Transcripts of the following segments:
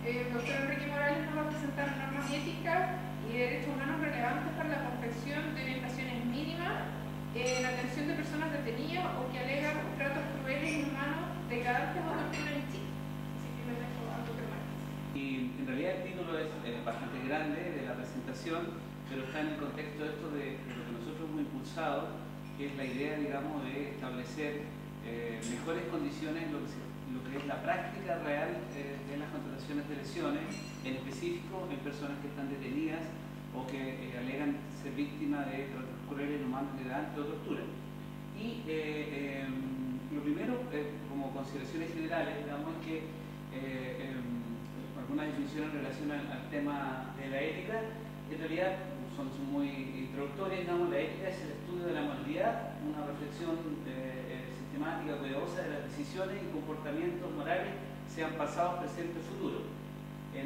El doctor Enrique Morales nos va a presentar normas éticas y derechos humanos relevantes para la confección de orientaciones mínimas en atención de personas detenidas o que alegan tratos crueles, inhumanos, degradantes o tortura en Chile. Así que les dejo al doctor Morales. Y en realidad el título es bastante grande de la presentación, pero está en el contexto de esto de lo que nosotros hemos impulsado, que es la idea, digamos, de establecer mejores condiciones en lo que es la práctica real de las contrataciones de lesiones, en específico en personas que están detenidas o que alegan ser víctimas de tratos crueles, inhumanos, degradantes o tortura. Y lo primero, como consideraciones generales, digamos, es que algunas definiciones en relación al tema de la ética, en realidad son muy introductorias. Digamos, la ética es el estudio de la moralidad, una reflexión sistemática, cuidadosa de las decisiones y comportamientos morales, sean pasados, presentes o futuros.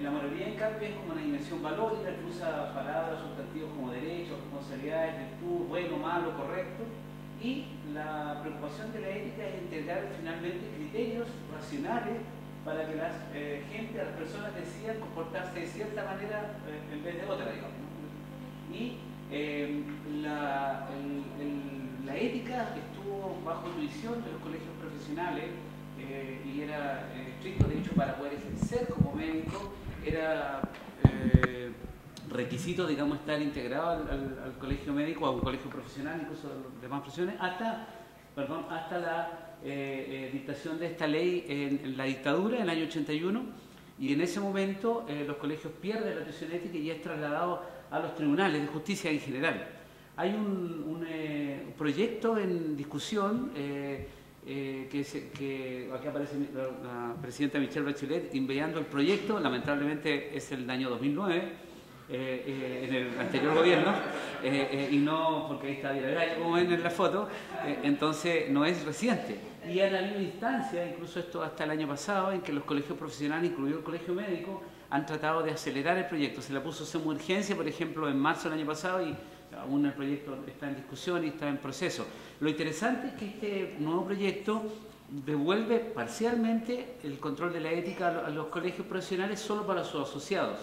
La moralidad, en cambio, es como una dimensión valórica que usa palabras, sustantivos como derechos, responsabilidades, virtud, bueno, malo, correcto. Y la preocupación de la ética es integrar finalmente criterios racionales para que las personas decidan comportarse de cierta manera en vez de otra, digamos. Y la ética estuvo bajo jurisdicción de los colegios profesionales y era estricto. De hecho, para poder ejercer como médico era requisito, digamos, estar integrado al colegio médico, a un colegio profesional, incluso de las demás profesiones, hasta la dictación de esta ley en la dictadura, en el año 81, y en ese momento los colegios pierden la atención ética y es trasladado a los tribunales de justicia en general. Hay un proyecto en discusión que aquí aparece la presidenta Michelle Bachelet enviando el proyecto, lamentablemente es el año 2009, en el anterior gobierno, y no porque ahí está Villagrán, como ven en la foto, entonces no es reciente. Y han habido instancias, incluso esto hasta el año pasado, en que los colegios profesionales, incluido el colegio médico, han tratado de acelerar el proyecto. Se la puso como urgencia, por ejemplo, en marzo del año pasado, y aún el proyecto está en discusión y está en proceso. Lo interesante es que este nuevo proyecto devuelve parcialmente el control de la ética a los colegios profesionales solo para sus asociados.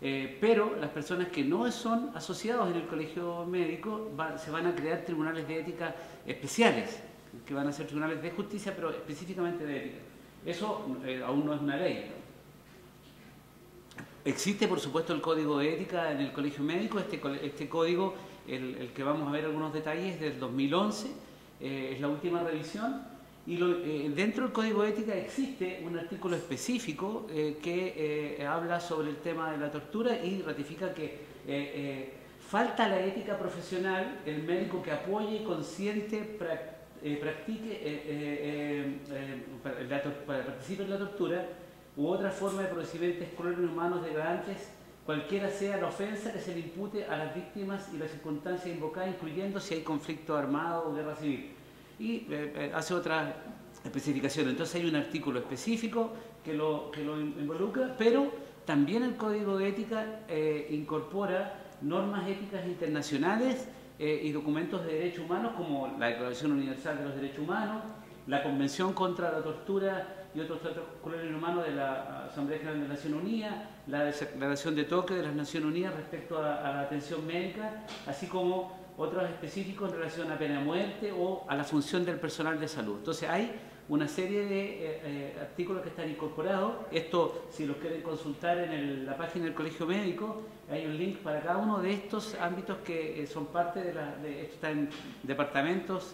Pero las personas que no son asociados en el colegio médico se van a crear tribunales de ética especiales, que van a ser tribunales de justicia, pero específicamente de ética. Eso aún no es una ley. Existe, por supuesto, el código de ética en el colegio médico. Este código, el que vamos a ver algunos detalles, del 2011, es la última revisión. Y dentro del Código de Ética existe un artículo específico que habla sobre el tema de la tortura y ratifica que falta la ética profesional, el médico que apoye, consciente, participe en la tortura u otra forma de procedimientos crueles, inhumanos, degradantes, cualquiera sea la ofensa que se le impute a las víctimas y las circunstancias invocadas, incluyendo si hay conflicto armado o guerra civil. Y hace otra especificación. Entonces hay un artículo específico que lo involucra, pero también el Código de Ética incorpora normas éticas internacionales y documentos de derechos humanos como la Declaración Universal de los Derechos Humanos, la Convención contra la Tortura y otros tratos crueles e inhumanos de la Asamblea General de las Naciones Unidas, la Declaración de Tokio de las Naciones Unidas respecto a la atención médica, así como otros específicos en relación a pena de muerte o a la función del personal de salud. Entonces hay una serie de artículos que están incorporados. Esto, si los quieren consultar en la página del Colegio Médico, hay un link para cada uno de estos ámbitos que son parte de esto está en departamentos,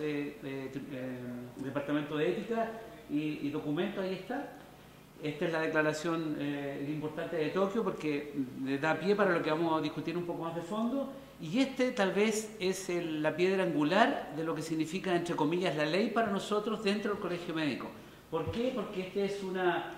departamento de ética y documentos, ahí está. Esta es la declaración importante de Tokio porque da pie para lo que vamos a discutir un poco más de fondo. Y este tal vez es la piedra angular de lo que significa, entre comillas, la ley para nosotros dentro del colegio médico. ¿Por qué? Porque esta es una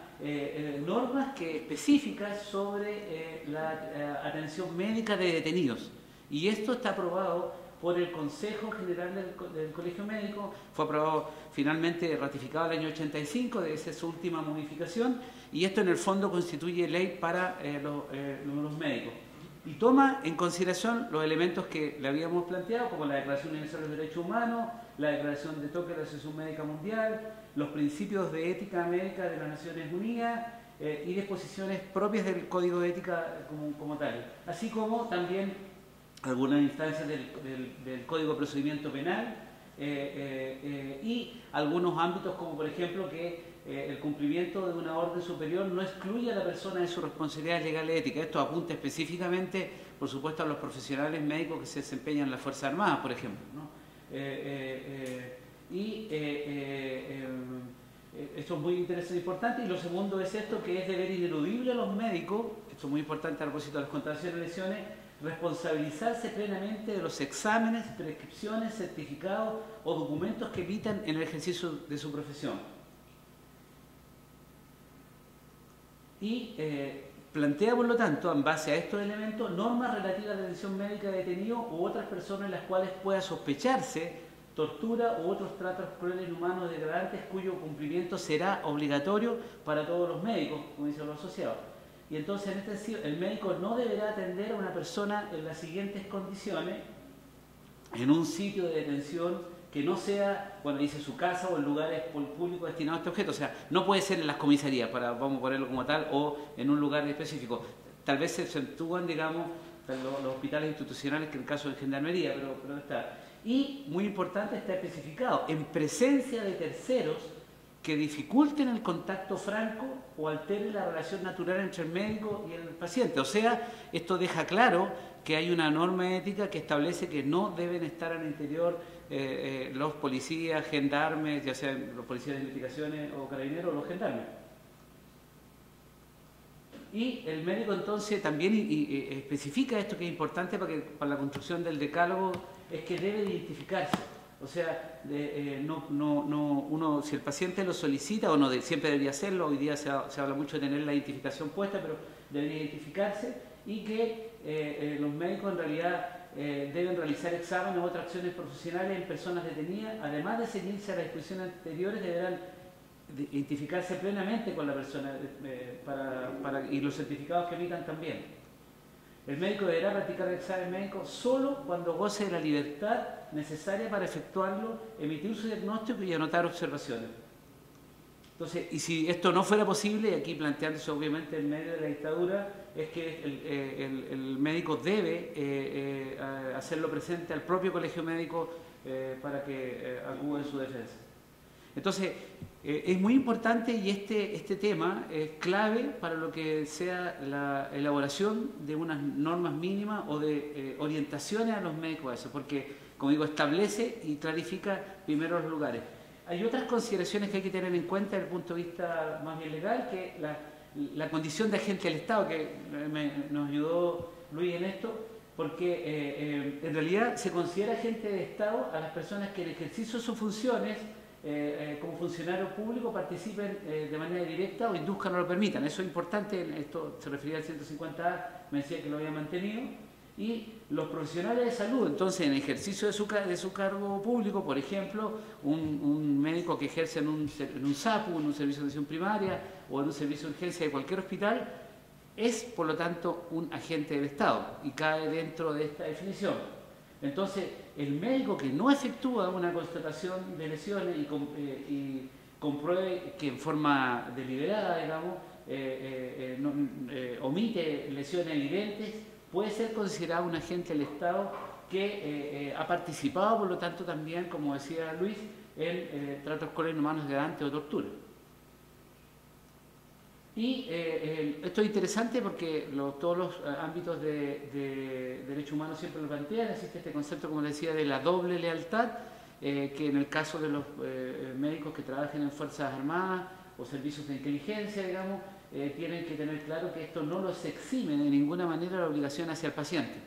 norma específica sobre la atención médica de detenidos. Y esto está aprobado por el Consejo General del Colegio Médico, fue aprobado finalmente, ratificado el año 85, esa es su última modificación, y esto en el fondo constituye ley para los médicos. Y toma en consideración los elementos que le habíamos planteado, como la Declaración Universal de los Derechos Humanos, la Declaración de Tokio de la Asociación Médica Mundial, los principios de ética médica de las Naciones Unidas, y disposiciones propias del Código de Ética como tal, así como también algunas instancias del Código de Procedimiento Penal y algunos ámbitos como por ejemplo que el cumplimiento de una orden superior no excluye a la persona de sus responsabilidades legales y éticas. Esto apunta específicamente, por supuesto, a los profesionales médicos que se desempeñan en las Fuerzas Armadas, por ejemplo, ¿no? Esto es muy interesante e importante. Y lo segundo es esto, que es deber ineludible a los médicos, esto es muy importante a propósito de las contrataciones de lesiones, responsabilizarse plenamente de los exámenes, prescripciones, certificados o documentos que emitan en el ejercicio de su profesión. Y plantea, por lo tanto, en base a estos elementos, normas relativas a la atención médica de detenidos u otras personas en las cuales pueda sospecharse tortura u otros tratos crueles, inhumanos, degradantes, cuyo cumplimiento será obligatorio para todos los médicos, como dicen los asociados. Y entonces, en este sentido, el médico no deberá atender a una persona en las siguientes condiciones, en un sitio de detención que no sea, bueno, dice su casa o en lugares públicos destinados a este objeto. O sea, no puede ser en las comisarías, vamos a ponerlo como tal, o en un lugar específico. Tal vez se acentúan, digamos, los hospitales institucionales, que en el caso de Gendarmería, pero está. Y, muy importante, está especificado, en presencia de terceros que dificulten el contacto franco o alteren la relación natural entre el médico y el paciente. O sea, esto deja claro que hay una norma ética que establece que no deben estar al interior los policías, gendarmes, ya sean los policías de investigaciones o carabineros o los gendarmes. Y el médico entonces también especifica esto que es importante para la construcción del decálogo, es que debe identificarse. O sea, si el paciente lo solicita, o no siempre debería hacerlo, hoy día se habla mucho de tener la identificación puesta, pero debería identificarse, y que los médicos en realidad deben realizar exámenes u otras acciones profesionales en personas detenidas, además de ceñirse a las disposiciones anteriores, deberán identificarse plenamente con la persona y los certificados que emitan también. El médico deberá practicar el examen médico solo cuando goce de la libertad necesaria para efectuarlo, emitir su diagnóstico y anotar observaciones. Entonces, y si esto no fuera posible, y aquí planteándose obviamente en medio de la dictadura, es que el médico debe hacerlo presente al propio colegio médico para que acuda en su defensa. Entonces, es muy importante, y este tema es clave para lo que sea la elaboración de unas normas mínimas o de orientaciones a los médicos a eso, porque, como digo, establece y clarifica primero los lugares. Hay otras consideraciones que hay que tener en cuenta desde el punto de vista más bien legal, que la condición de agente del Estado, que nos ayudó Luis en esto, porque en realidad se considera agente del Estado a las personas que en el ejercicio de sus funciones como funcionario público participen de manera directa o induzcan o lo permitan. Eso es importante, esto se refería al 150A, me decía que lo había mantenido. Y los profesionales de salud, entonces, en ejercicio de su cargo público, por ejemplo, un médico que ejerce en un SAPU, en un servicio de atención primaria o en un servicio de urgencia de cualquier hospital, es, por lo tanto, un agente del Estado y cae dentro de esta definición. Entonces, el médico que no efectúa una constatación de lesiones y compruebe que en forma deliberada, digamos, omite lesiones evidentes, puede ser considerado un agente del Estado que ha participado, por lo tanto, también, como decía Luis, en tratos crueles, inhumanos, degradantes o tortura. Y esto es interesante porque todos los ámbitos de derechos humanos siempre lo plantean. Existe este concepto, como decía, de la doble lealtad, que en el caso de los médicos que trabajen en Fuerzas Armadas o servicios de inteligencia, digamos, tienen que tener claro que esto no los exime de ninguna manera la obligación hacia el paciente.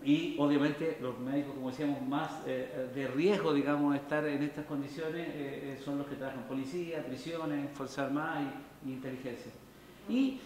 Y obviamente los médicos, como decíamos, más de riesgo, digamos, de estar en estas condiciones son los que trabajan en policía, prisiones, Fuerzas Armadas y inteligencia. Y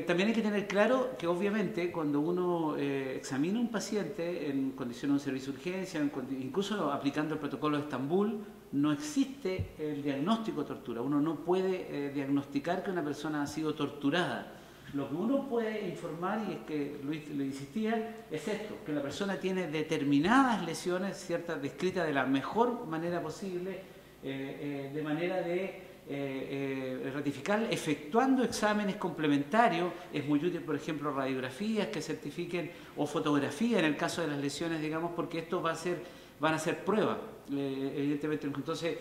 también hay que tener claro que obviamente cuando uno examina a un paciente en condiciones de un servicio de urgencia, incluso aplicando el protocolo de Estambul, no existe el diagnóstico de tortura. Uno no puede diagnosticar que una persona ha sido torturada. Lo que uno puede informar, y es que Luis le insistía, es esto, que la persona tiene determinadas lesiones, ciertas descritas de la mejor manera posible, de manera de ratificar efectuando exámenes complementarios. Es muy útil, por ejemplo, radiografías que certifiquen o fotografía en el caso de las lesiones, digamos, porque esto van a ser pruebas, evidentemente. Entonces,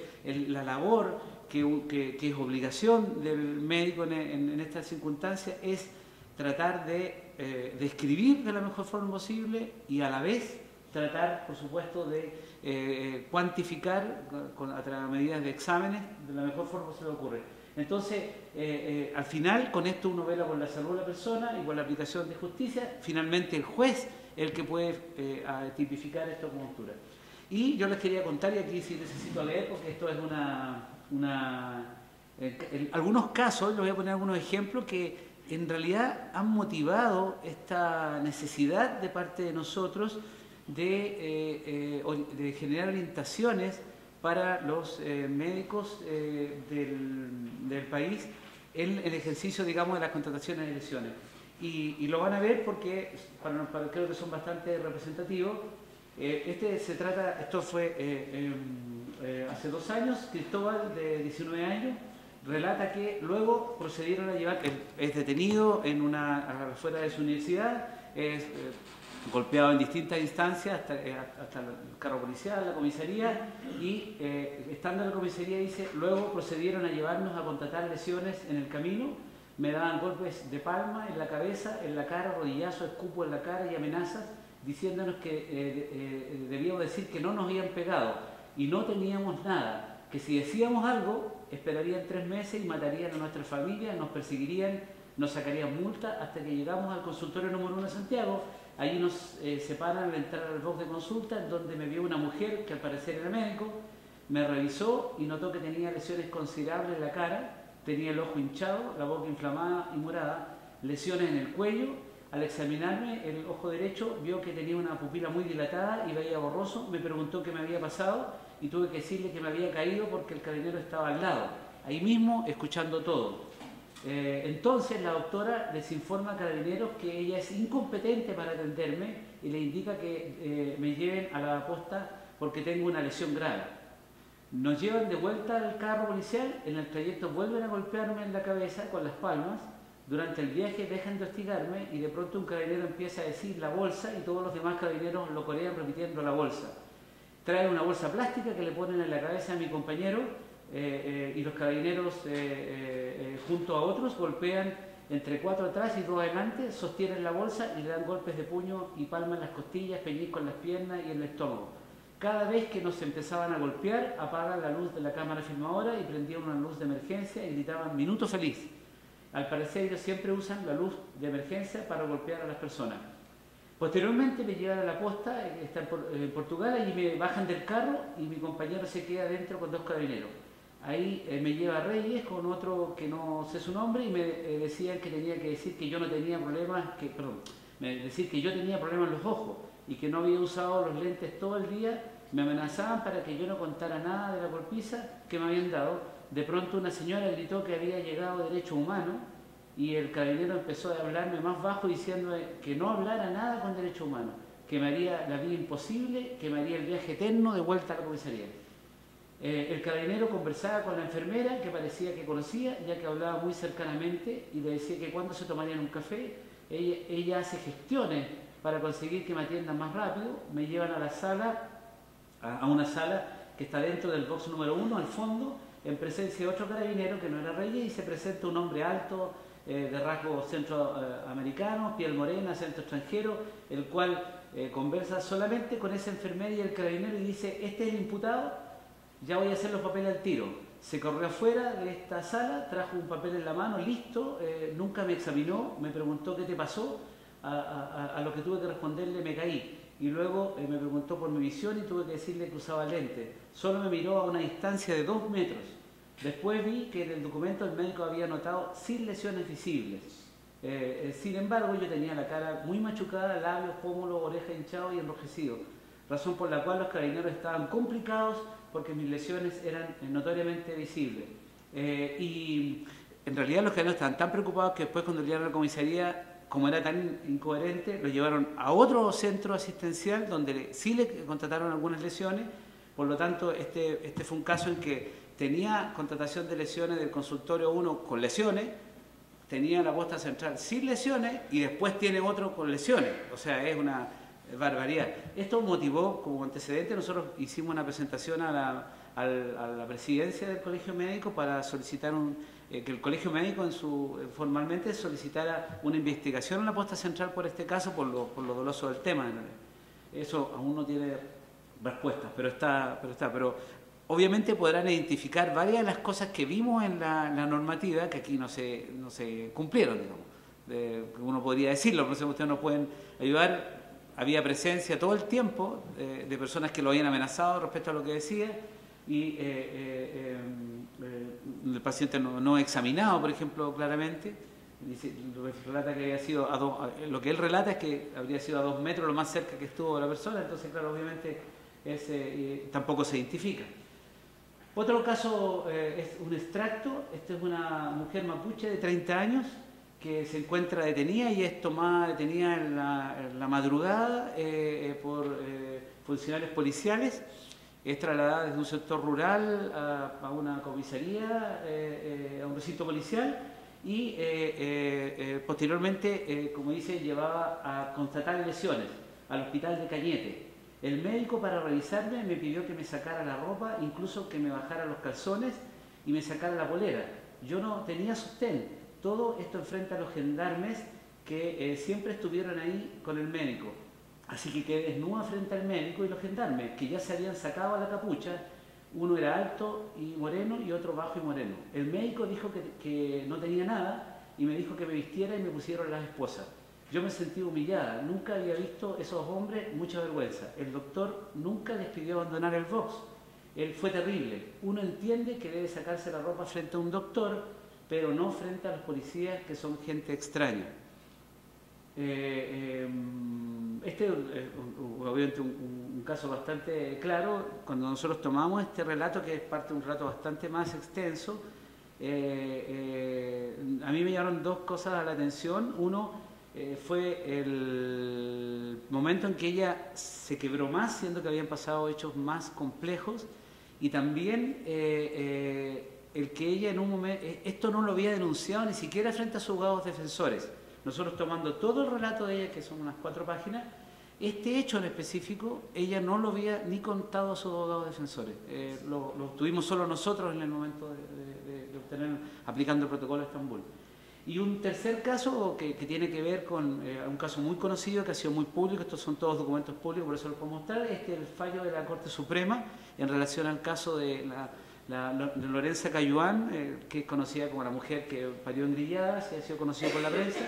la labor que es obligación del médico en estas circunstancias es tratar de describir de la mejor forma posible y a la vez tratar, por supuesto, de cuantificar a través de medidas de exámenes de la mejor forma que se le ocurre. Entonces, al final, con esto uno vela por la salud de la persona y por la aplicación de justicia. Finalmente, el juez es el que puede tipificar esta conjuntura. Y yo les quería contar, y aquí sí necesito leer, porque esto es en algunos casos, les voy a poner algunos ejemplos que en realidad han motivado esta necesidad de parte de nosotros de generar orientaciones para los médicos del país en el ejercicio, digamos, de las contrataciones de lesiones. Y lo van a ver porque creo que son bastante representativos. Esto fue hace 2 años. Cristóbal, de 19 años, relata que luego procedieron a llevar, es detenido fuera de su universidad, es golpeado en distintas instancias hasta el carro policial, la comisaría, y estando en la comisaría, dice, luego procedieron a llevarnos a contratar lesiones en el camino, me daban golpes de palma en la cabeza, en la cara, rodillazos, escupo en la cara y amenazas, diciéndonos que debíamos decir que no nos habían pegado y no teníamos nada, que si decíamos algo esperarían 3 meses y matarían a nuestra familia, nos perseguirían, nos sacarían multa, hasta que llegamos al consultorio número 1 de Santiago. Allí nos separan al entrar al box de consulta, en donde me vio una mujer que al parecer era médico, me revisó y notó que tenía lesiones considerables en la cara, tenía el ojo hinchado, la boca inflamada y morada, lesiones en el cuello. Al examinarme el ojo derecho, vio que tenía una pupila muy dilatada y veía borroso, me preguntó qué me había pasado y tuve que decirle que me había caído porque el carabinero estaba al lado, ahí mismo escuchando todo. Entonces la doctora les informa a Carabineros que ella es incompetente para atenderme y le indica que me lleven a la posta porque tengo una lesión grave. Nos llevan de vuelta al carro policial, en el trayecto vuelven a golpearme en la cabeza con las palmas. Durante el viaje dejan de hostigarme y de pronto un carabinero empieza a decir la bolsa y todos los demás carabineros lo corean repitiendo la bolsa. Traen una bolsa plástica que le ponen en la cabeza a mi compañero. Y los carabineros junto a otros golpean entre 4 atrás y 2 adelante, sostienen la bolsa y le dan golpes de puño y palma en las costillas, pellizco en las piernas y en el estómago. Cada vez que nos empezaban a golpear, apagan la luz de la cámara filmadora y prendían una luz de emergencia y gritaban "minuto feliz". Al parecer ellos siempre usan la luz de emergencia para golpear a las personas. Posteriormente me llevan a la posta, está en Portugal, allí me bajan del carro y mi compañero se queda dentro con 2 carabineros. Ahí me lleva a Reyes con otro que no sé su nombre y me decían que tenía que decir que yo no tenía problemas, decir que yo tenía problemas en los ojos y que no había usado los lentes todo el día. Me amenazaban para que yo no contara nada de la golpiza que me habían dado. De pronto una señora gritó que había llegado Derechos Humanos y el carabinero empezó a hablarme más bajo diciendo que no hablara nada con Derechos Humanos, que me haría la vida imposible, que me haría el viaje eterno de vuelta a la comisaría. El carabinero conversaba con la enfermera, que parecía que conocía, ya que hablaba muy cercanamente, y le decía que cuando se tomarían un café, ella hace gestiones para conseguir que me atiendan más rápido. Me llevan a la sala, a una sala que está dentro del box número 1, al fondo, en presencia de otro carabinero que no era Reyes, y se presenta un hombre alto, de rasgos centroamericanos, piel morena, acento extranjero, el cual conversa solamente con esa enfermera y el carabinero y dice: "Este es el imputado, ya voy a hacer los papeles al tiro". Se corrió afuera de esta sala, trajo un papel en la mano, listo, nunca me examinó, me preguntó qué te pasó, a lo que tuve que responderle me caí. Y luego me preguntó por mi visión y tuve que decirle que usaba lentes. Solo me miró a una distancia de 2 metros. Después vi que en el documento el médico había anotado sin lesiones visibles. Sin embargo, yo tenía la cara muy machucada, labios, pómulos, oreja hinchado y enrojecido, razón por la cual los carabineros estaban complicados porque mis lesiones eran notoriamente visibles. Y en realidad los carabineros estaban tan preocupados que después, cuando llegaron a la comisaría, como era tan incoherente, lo llevaron a otro centro asistencial donde sí le contrataron algunas lesiones. Por lo tanto, este fue un caso en que tenía contratación de lesiones del consultorio 1 con lesiones, tenía la posta central sin lesiones y después tiene otro con lesiones. O sea, es una barbaridad. Esto motivó, como antecedente, nosotros hicimos una presentación a la presidencia del Colegio Médico para solicitar que el Colegio Médico formalmente solicitara una investigación en la posta central por este caso, por lo doloso del tema. Eso aún no tiene respuestas, pero obviamente podrán identificar varias de las cosas que vimos en la normativa que aquí no se cumplieron, digamos. Uno podría decirlo, no sé, ustedes nos pueden ayudar. Había presencia todo el tiempo de personas que lo habían amenazado respecto a lo que decía, y el paciente no examinado, por ejemplo, claramente. Dice, relata que había sido lo que él relata es que habría sido a 2 metros lo más cerca que estuvo la persona, entonces claro, obviamente tampoco se identifica. Otro caso es un extracto. Esta es una mujer mapuche de 30 años que se encuentra detenida y es tomada detenida en la madrugada por funcionarios policiales. Es trasladada desde un sector rural a una comisaría, a un recinto policial, y posteriormente, como dice, llevaba a constatar lesiones al hospital de Cañete. El médico, para revisarme, me pidió que me sacara la ropa, incluso que me bajara los calzones y me sacara la polera. Yo no tenía sostén. Todo esto enfrente a los gendarmes que siempre estuvieron ahí con el médico. Así que quedé desnuda frente al médico y los gendarmes, que ya se habían sacado la capucha. Uno era alto y moreno y otro bajo y moreno. El médico dijo que no tenía nada y me dijo que me vistiera y me pusieron las esposas. Yo me sentí humillada, nunca había visto esos hombres, mucha vergüenza. El doctor nunca les pidió abandonar el box. Él fue terrible. Uno entiende que debe sacarse la ropa frente a un doctor, pero no frente a los policías, que son gente extraña. Este es obviamente un caso bastante claro. Cuando nosotros tomamos este relato, que es parte de un relato bastante más extenso, a mí me llamaron 2 cosas a la atención. Uno fue el momento en que ella se quebró más, siendo que habían pasado hechos más complejos, y también el que ella en un momento, esto no lo había denunciado ni siquiera frente a sus abogados defensores. Nosotros tomando todo el relato de ella, que son unas 4 páginas, este hecho en específico, ella no lo había ni contado a sus abogados defensores. Lo tuvimos solo nosotros en el momento de obtener, aplicando el protocolo de Estambul. Y un tercer caso que tiene que ver con un caso muy conocido, que ha sido muy público, estos son todos documentos públicos, por eso los puedo mostrar, el fallo de la Corte Suprema en relación al caso de de Lorenza Cayuán, que es conocida como la mujer que parió en Grilladas, que ha sido conocida por la prensa.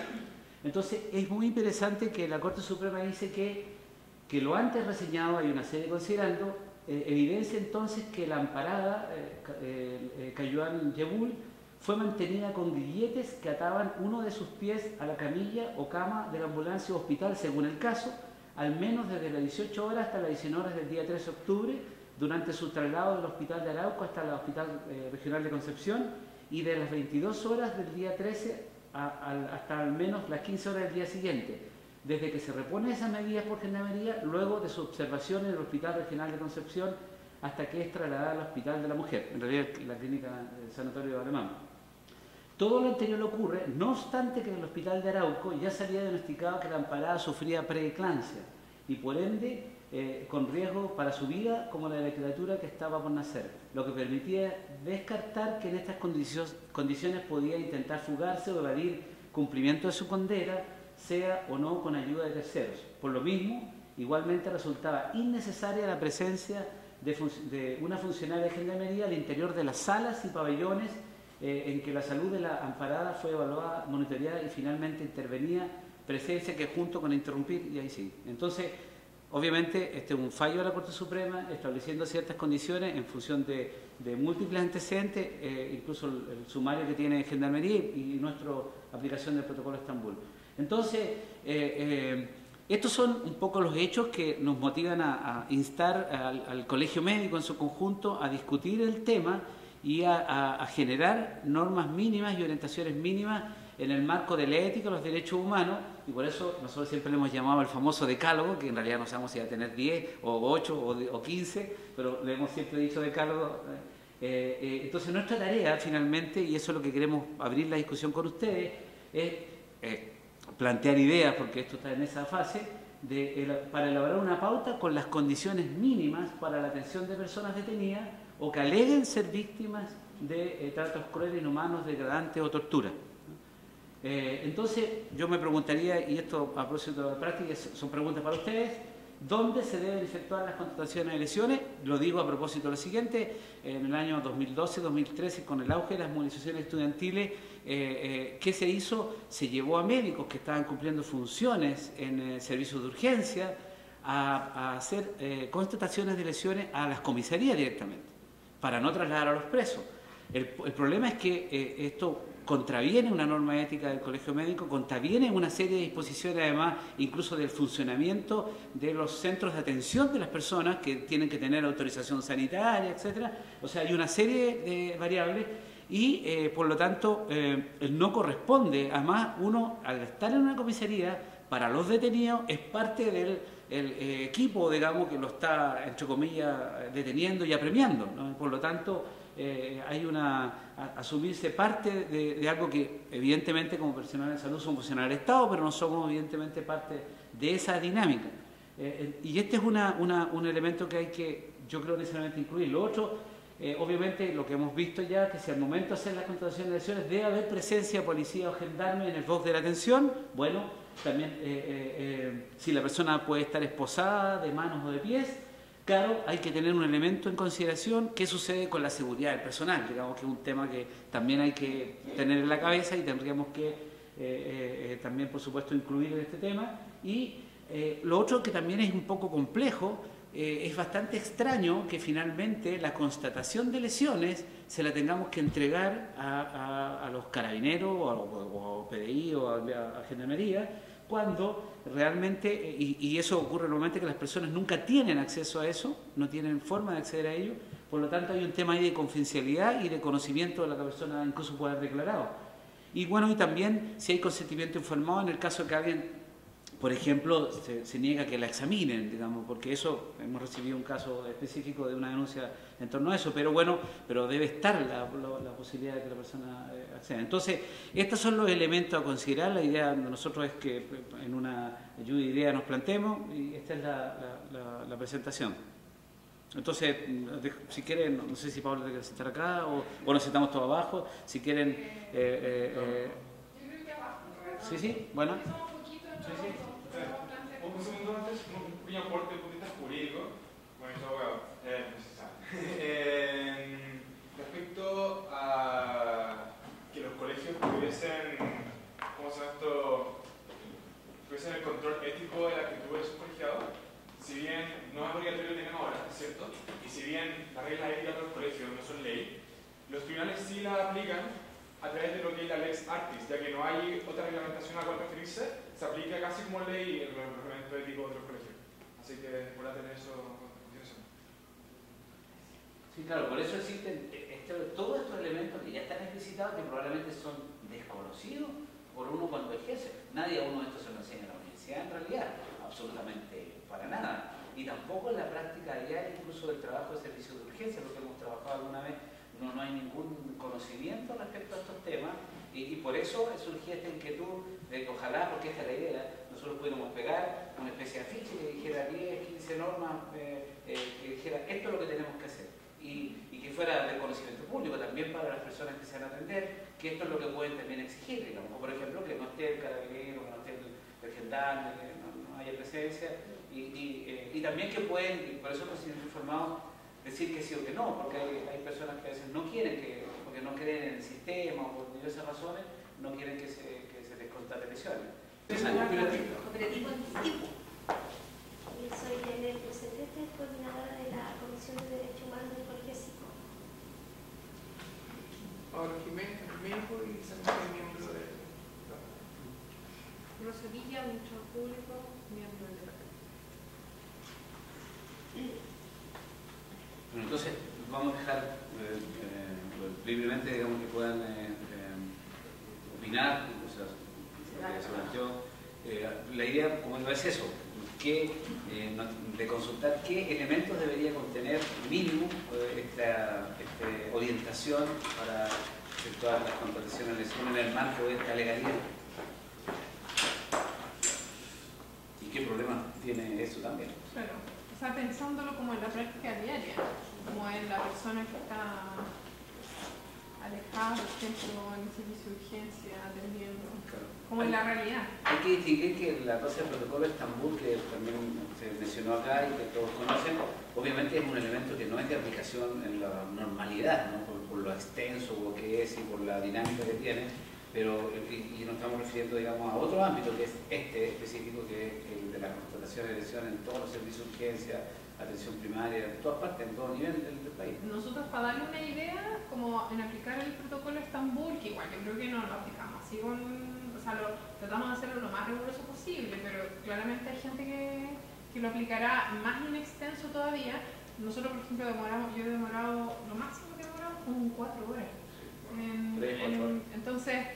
Entonces es muy interesante que la Corte Suprema dice que lo antes reseñado, hay una serie considerando, evidencia entonces que la amparada Cayuán Yebul fue mantenida con grilletes que ataban uno de sus pies a la camilla o cama de la ambulancia o hospital, según el caso, al menos desde las 18 horas hasta las 19 horas del día 13 de octubre, durante su traslado del Hospital de Arauco hasta el Hospital Regional de Concepción, y de las 22 horas del día 13 hasta al menos las 15 horas del día siguiente, desde que se repone esas medidas por gendarmería, luego de su observación en el Hospital Regional de Concepción, hasta que es trasladada al Hospital de la Mujer, en realidad la clínica del Sanatorio Alemán. Todo lo anterior ocurre, no obstante que en el Hospital de Arauco ya se había diagnosticado que la amparada sufría preeclampsia y por ende con riesgo para su vida como la de la criatura que estaba por nacer, lo que permitía descartar que en estas condiciones podía intentar fugarse o evadir cumplimiento de su condena, sea o no con ayuda de terceros. Por lo mismo, igualmente resultaba innecesaria la presencia de una funcionaria de gendarmería al interior de las salas y pabellones en que la salud de la amparada fue evaluada, monitoreada y finalmente intervenía, presencia que junto con interrumpir, y ahí sí. Entonces, obviamente, este es un fallo de la Corte Suprema estableciendo ciertas condiciones en función de múltiples antecedentes, incluso el sumario que tiene Gendarmería y nuestra aplicación del protocolo de Estambul. Entonces, estos son un poco los hechos que nos motivan a instar al Colegio Médico en su conjunto a discutir el tema y a generar normas mínimas y orientaciones mínimas en el marco de la ética, los derechos humanos, y por eso nosotros siempre le hemos llamado al famoso decálogo, que en realidad no sabemos si va a tener 10 o 8 o 15, pero le hemos siempre dicho decálogo, Entonces nuestra tarea finalmente, y eso es lo que queremos abrir la discusión con ustedes, es plantear ideas, porque esto está en esa fase, para elaborar una pauta con las condiciones mínimas para la atención de personas detenidas o que aleguen ser víctimas de tratos crueles, inhumanos, degradantes o tortura. Entonces yo me preguntaría, y esto a propósito de la práctica, son preguntas para ustedes, ¿dónde se deben efectuar las constataciones de lesiones? Lo digo a propósito de lo siguiente, en el año 2012-2013, con el auge de las movilizaciones estudiantiles, ¿qué se hizo? Se llevó a médicos que estaban cumpliendo funciones en servicios de urgencia a hacer constataciones de lesiones a las comisarías directamente, para no trasladar a los presos. El problema es que esto contraviene una norma ética del Colegio Médico, contraviene una serie de disposiciones, además, incluso del funcionamiento de los centros de atención de las personas que tienen que tener autorización sanitaria, etcétera. O sea, hay una serie de variables y, por lo tanto, no corresponde. Además, uno, al estar en una comisaría, para los detenidos, es parte del equipo, digamos, que lo está, entre comillas, deteniendo y apremiando, ¿no? Por lo tanto, hay asumirse parte de algo que evidentemente como profesionales de salud somos funcionarios del Estado, pero no somos evidentemente parte de esa dinámica. Y este es un elemento que hay que, yo creo, necesariamente incluir. Lo otro, obviamente, lo que hemos visto ya, que si al momento de hacer las constataciones de lesiones debe haber presencia de policía o gendarme en el box de la atención. Bueno, también si la persona puede estar esposada de manos o de pies, claro, hay que tener un elemento en consideración. ¿Qué sucede con la seguridad del personal? Digamos que es un tema que también hay que tener en la cabeza y tendríamos que también, por supuesto, incluir en este tema. Y lo otro que también es un poco complejo, es bastante extraño que finalmente la constatación de lesiones se la tengamos que entregar a los carabineros o a PDI o a Gendarmería, cuando realmente, y eso ocurre normalmente, que las personas nunca tienen acceso a eso, no tienen forma de acceder a ello, por lo tanto hay un tema ahí de confidencialidad y de conocimiento de lo que la persona incluso puede haber declarado. Y bueno, y también si hay consentimiento informado en el caso de que alguien, por ejemplo, se niega que la examinen, digamos, porque eso, hemos recibido un caso específico de una denuncia en torno a eso, pero bueno, pero debe estar la posibilidad de que la persona acceda. Entonces, estos son los elementos a considerar. La idea de nosotros es que en una lluvia de ideas nos planteemos, y esta es la presentación. Entonces, si quieren, no sé si Pablo tiene que sentar acá, o nos sentamos todos abajo, si quieren... Yo creo que abajo. Sí, bueno. Un segundo antes, un pequeño aporte un poquito jurídico. Bueno, eso respecto a que los colegios tuviesen, ¿cómo se llama esto? Tuviesen el control ético de la actitud de sus colegiados, si bien no es obligatorio que tengan ahora, es cierto, y si bien las reglas éticas de los colegios no son ley, los tribunales sí la aplican a través de lo que es la lex artis, ya que no hay otra reglamentación a la cual referirse, se aplica casi como ley el reglamento ético de los colegios. Así que por tener eso en consideración. Sí, claro, por eso existen todos estos elementos que ya están explicitados, que probablemente son desconocidos por uno cuando ejerce. Nadie a uno de estos se lo enseña en la universidad, en realidad, absolutamente para nada. Y tampoco en la práctica diaria, incluso del trabajo de servicio de urgencia, lo que hemos trabajado alguna vez, no hay ningún conocimiento respecto a estos temas, y por eso surgía esta inquietud de que ojalá, porque esta es la idea, nosotros pudiéramos pegar una especie de afiche que dijera 10, 15 normas, que dijera esto es lo que tenemos que hacer, y que fuera de conocimiento público también para las personas que se van a atender, que esto es lo que pueden también exigir, digamos, por ejemplo, que no esté el carabinero, que no esté el gendarme, que no haya presencia, y también que pueden, y por eso nos hemos informado, decir que sí o que no, porque hay personas que a veces no quieren, porque no creen en el sistema o por diversas razones, no quieren que se les constate lesiones. Cooperativo anticipo. Soy el presidente coordinadora de la Comisión de Derechos Humanos del Colegio Psico. Ahora Jiménez, médico, y Sánchez, miembro de... Rosalilla, administrador público, miembro del departamento. Bueno, entonces vamos a dejar libremente, digamos, que puedan opinar, o sea, lo que se planteó. La idea, como digo, es eso, de consultar qué elementos debería contener mínimo esta orientación para efectuar las contrataciones de lesión en el marco de esta legalidad. ¿Y qué problema tiene eso también? Claro, o sea, pensándolo como en la práctica diaria, como en la persona que está alejada, por ejemplo, en el servicio de urgencia, atendiendo, Claro. como en la realidad. Hay que distinguir que la cosa del protocolo de Estambul, que también se mencionó acá y que todos conocen, obviamente es un elemento que no es de aplicación en la normalidad, ¿no? por lo extenso que es y por la dinámica que tiene, pero y nos estamos refiriendo, digamos, a otro ámbito que es este específico, que es el de la constatación de lesión en todos los servicios de urgencia, atención primaria, en todas partes, en todo nivel del país. Nosotros, para darle una idea, como en aplicar el protocolo Estambul, que igual yo creo que no lo aplicamos así o sea, tratamos de hacerlo lo más riguroso posible, pero claramente hay gente que lo aplicará más en extenso todavía. Nosotros, por ejemplo, yo he demorado, lo máximo que he demorado como 4 horas. Entonces,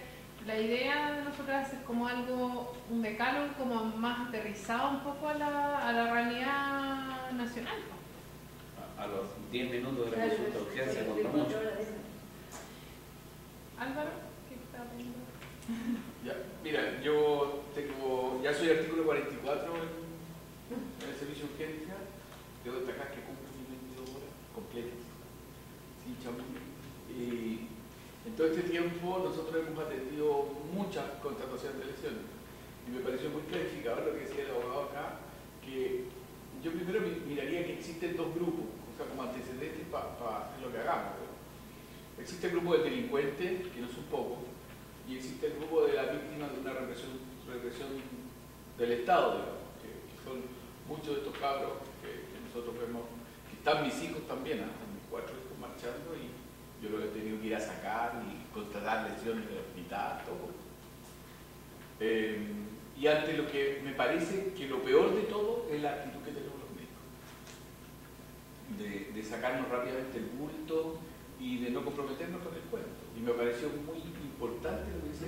la idea de nosotros es hacer como algo, un decálogo como más aterrizado un poco a la realidad nacional. A los 10 minutos de la consulta de urgencia, con mucho. Álvaro, ¿qué está viendo? Ya, mira, yo ya soy artículo 44 en el servicio de urgencia. Debo destacar que cumplo mis 22 horas completas, sin chamullo. Y en todo este tiempo nosotros hemos atendido muchas contrataciones de lesiones. Y me pareció muy clarificador lo que decía el abogado acá, que yo primero miraría que existen dos grupos, o sea, como antecedentes para hacer lo que hagamos, ¿no? Existe el grupo de delincuentes, que no son pocos, y existe el grupo de las víctimas de una represión del Estado, digamos, que son muchos de estos cabros que nosotros vemos, que están mis hijos también, están mis 4 hijos marchando, y yo los he tenido que ir a sacar y constatar lesiones en el hospital, todo. Y ante lo que me parece que lo peor de todo es la actitud que tenemos los médicos, de sacarnos rápidamente el bulto y de no comprometernos con el cuento. Y me pareció muy importante lo que dice,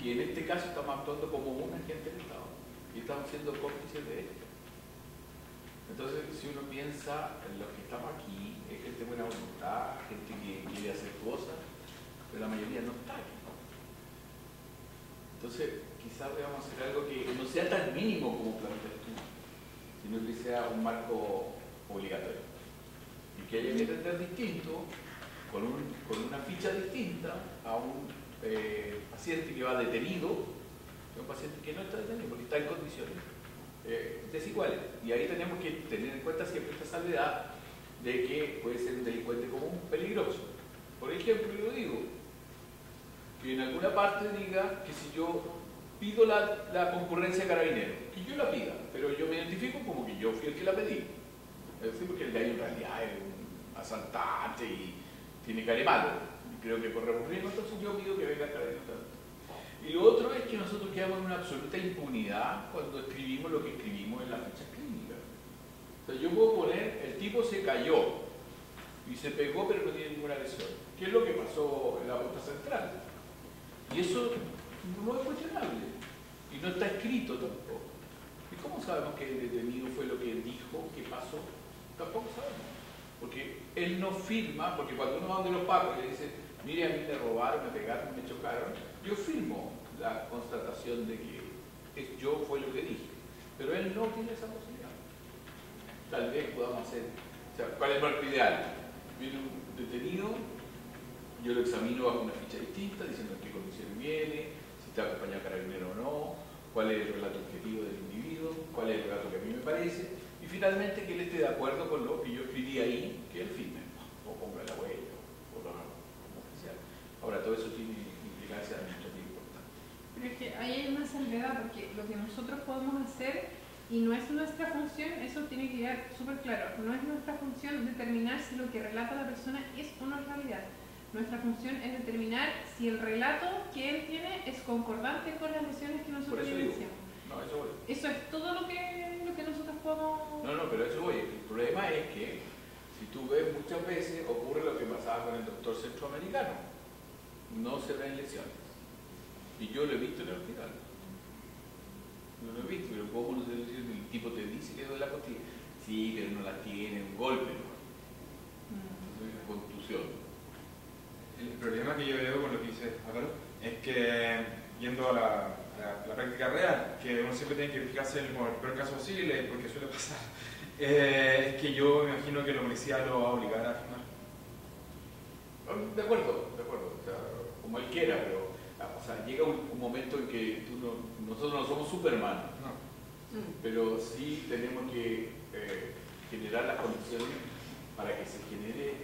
que en este caso estamos actuando como un agente del Estado y estamos siendo cómplices de esto. Entonces, si uno piensa en los que estamos aquí, es gente de buena voluntad, gente que quiere hacer cosas, pero la mayoría no está aquí. Entonces, quizás debamos hacer algo que no sea tan mínimo como planteas tú, sino que sea un marco obligatorio. Y que haya que tratar distinto, con una ficha distinta, a un paciente que va detenido, a un paciente que no está detenido, porque está en condiciones desiguales. Y ahí tenemos que tener en cuenta siempre esta salvedad de que puede ser un delincuente común peligroso. Por ejemplo, yo digo, que en alguna parte diga que si yo pido la concurrencia de carabineros, que yo la pida, pero yo me identifico como que yo fui el que la pedí. Es decir, porque el gallo en realidad es un asaltante y tiene cara de malo. Y creo que corremos riesgo, entonces yo pido que venga el carabinero. Y lo otro es que nosotros quedamos en una absoluta impunidad cuando escribimos lo que escribimos en las fichas clínicas. O sea, yo puedo poner, el tipo se cayó y se pegó pero no tiene ninguna lesión. ¿Qué es lo que pasó en la puerta central? Y eso no es cuestionable. Y no está escrito tampoco. ¿Y cómo sabemos que el detenido fue lo que dijo, que pasó? Tampoco sabemos. Porque él no firma, porque cuando uno va donde los pacos y le dice, mire, a mí me robaron, me pegaron, me chocaron, yo firmo la constatación de que yo fue lo que dije. Pero él no tiene esa posibilidad. Tal vez podamos hacer, o sea, ¿cuál es el marco ideal? Viene un detenido, yo lo examino bajo una ficha distinta, diciendo en qué condiciones viene, si está acompañado de carabinero o no, cuál es el relato objetivo del individuo, cuál es el relato que a mí me parece, y finalmente que él esté de acuerdo con lo que yo escribí ahí, que él firme, o ponga la huella, o lo haga como oficial. Ahora, todo eso tiene implicancias administrativas importantes. Pero es que ahí hay una salvedad, porque lo que nosotros podemos hacer, y no es nuestra función, eso tiene que quedar súper claro, no es nuestra función determinar si lo que relata la persona es o no realidad. Nuestra función es determinar si el relato que él tiene es concordante con las lesiones que nosotros evidenciamos. No, eso voy. Eso es todo lo que nosotros podemos... No, pero eso voy. El problema es que, si tú ves, muchas veces ocurre lo que pasaba con el doctor centroamericano. No se ven lesiones. Y yo lo he visto en el hospital. No lo he visto, pero ¿cómo no se ven lesiones? tipo te dice que duele la costilla, sí, pero no la tiene, un golpe, ¿no? Entonces, una contusión. El problema que yo veo con lo que dice Álvaro es que, yendo a la práctica real, que uno siempre tiene que fijarse en el peor caso posible, porque suele pasar, es que yo me imagino que la policía lo va a obligar a firmar. De acuerdo, o sea, como él quiera, pero o sea, llega un momento en que nosotros no somos Superman, No. pero sí tenemos que generar las condiciones para que se genere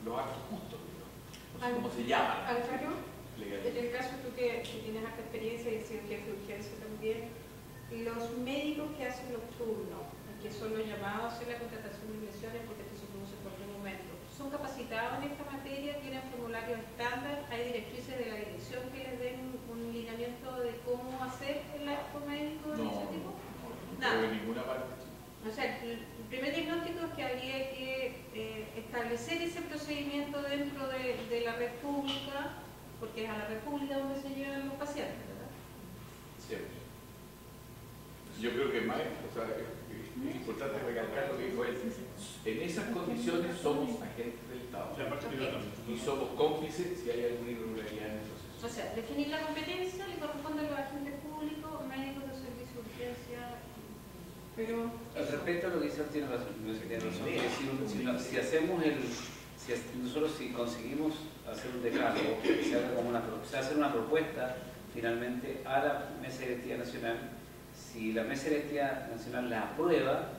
los actos justos, ¿no? No sé cómo se llaman. Álvaro, legalmente. en el caso tú que tienes harta experiencia y has sido jefe de urgencia también, los médicos que hacen los turnos, que son los llamados a hacer la contratación de lesiones porque esto se produce en cualquier momento, ¿son capacitados en esta materia? ¿Tienen formularios estándar? ¿Hay directrices de la dirección que les den un lineamiento de cómo hacer el acto médico de ese tipo? No, en ninguna parte. O sea, el primer diagnóstico es que habría que establecer ese procedimiento dentro de la red pública, porque es a la red pública donde se llevan los pacientes, ¿verdad? Siempre. Yo creo que más, o sea, es importante recalcar lo que dijo él. En esas condiciones somos agentes del Estado. Y somos cómplices si hay alguna irregularidad en el proceso. O sea, definir la competencia le corresponde a los agentes públicos, médicos de servicio de urgencia. Pero Al respecto a lo que dice tiene razón. Si hacemos nosotros si conseguimos hacer un decálogo, se hace una propuesta finalmente a la Mesa Directiva Nacional, si la Mesa Directiva Nacional la aprueba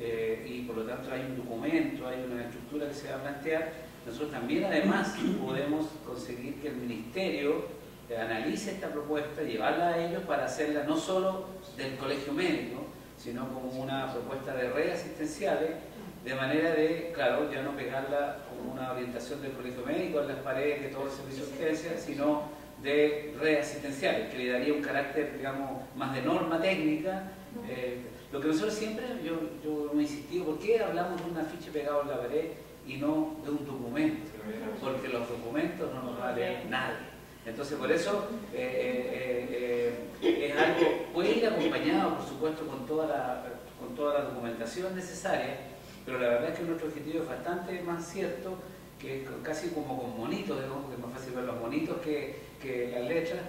y por lo tanto hay un documento, hay una estructura que se va a plantear, nosotros también además podemos conseguir que el Ministerio analice esta propuesta, llevarla a ellos para hacerla no solo del colegio médico, sino como una propuesta de redes asistenciales, de manera de, claro, ya no pegarla como una orientación del colegio médico en las paredes de todo el servicio de urgencia, sino de redes asistenciales, que le daría un carácter, digamos, más de norma técnica. Lo que nosotros siempre, yo me he insistido, ¿por qué hablamos de un afiche pegado en la pared y no de un documento? Porque los documentos no nos valen nada. Entonces, por eso es algo, puede ir acompañado, por supuesto, con toda la documentación necesaria, pero la verdad es que nuestro objetivo es bastante más cierto, que es casi como con monitos, digamos, porque es más fácil ver los monitos que las letras.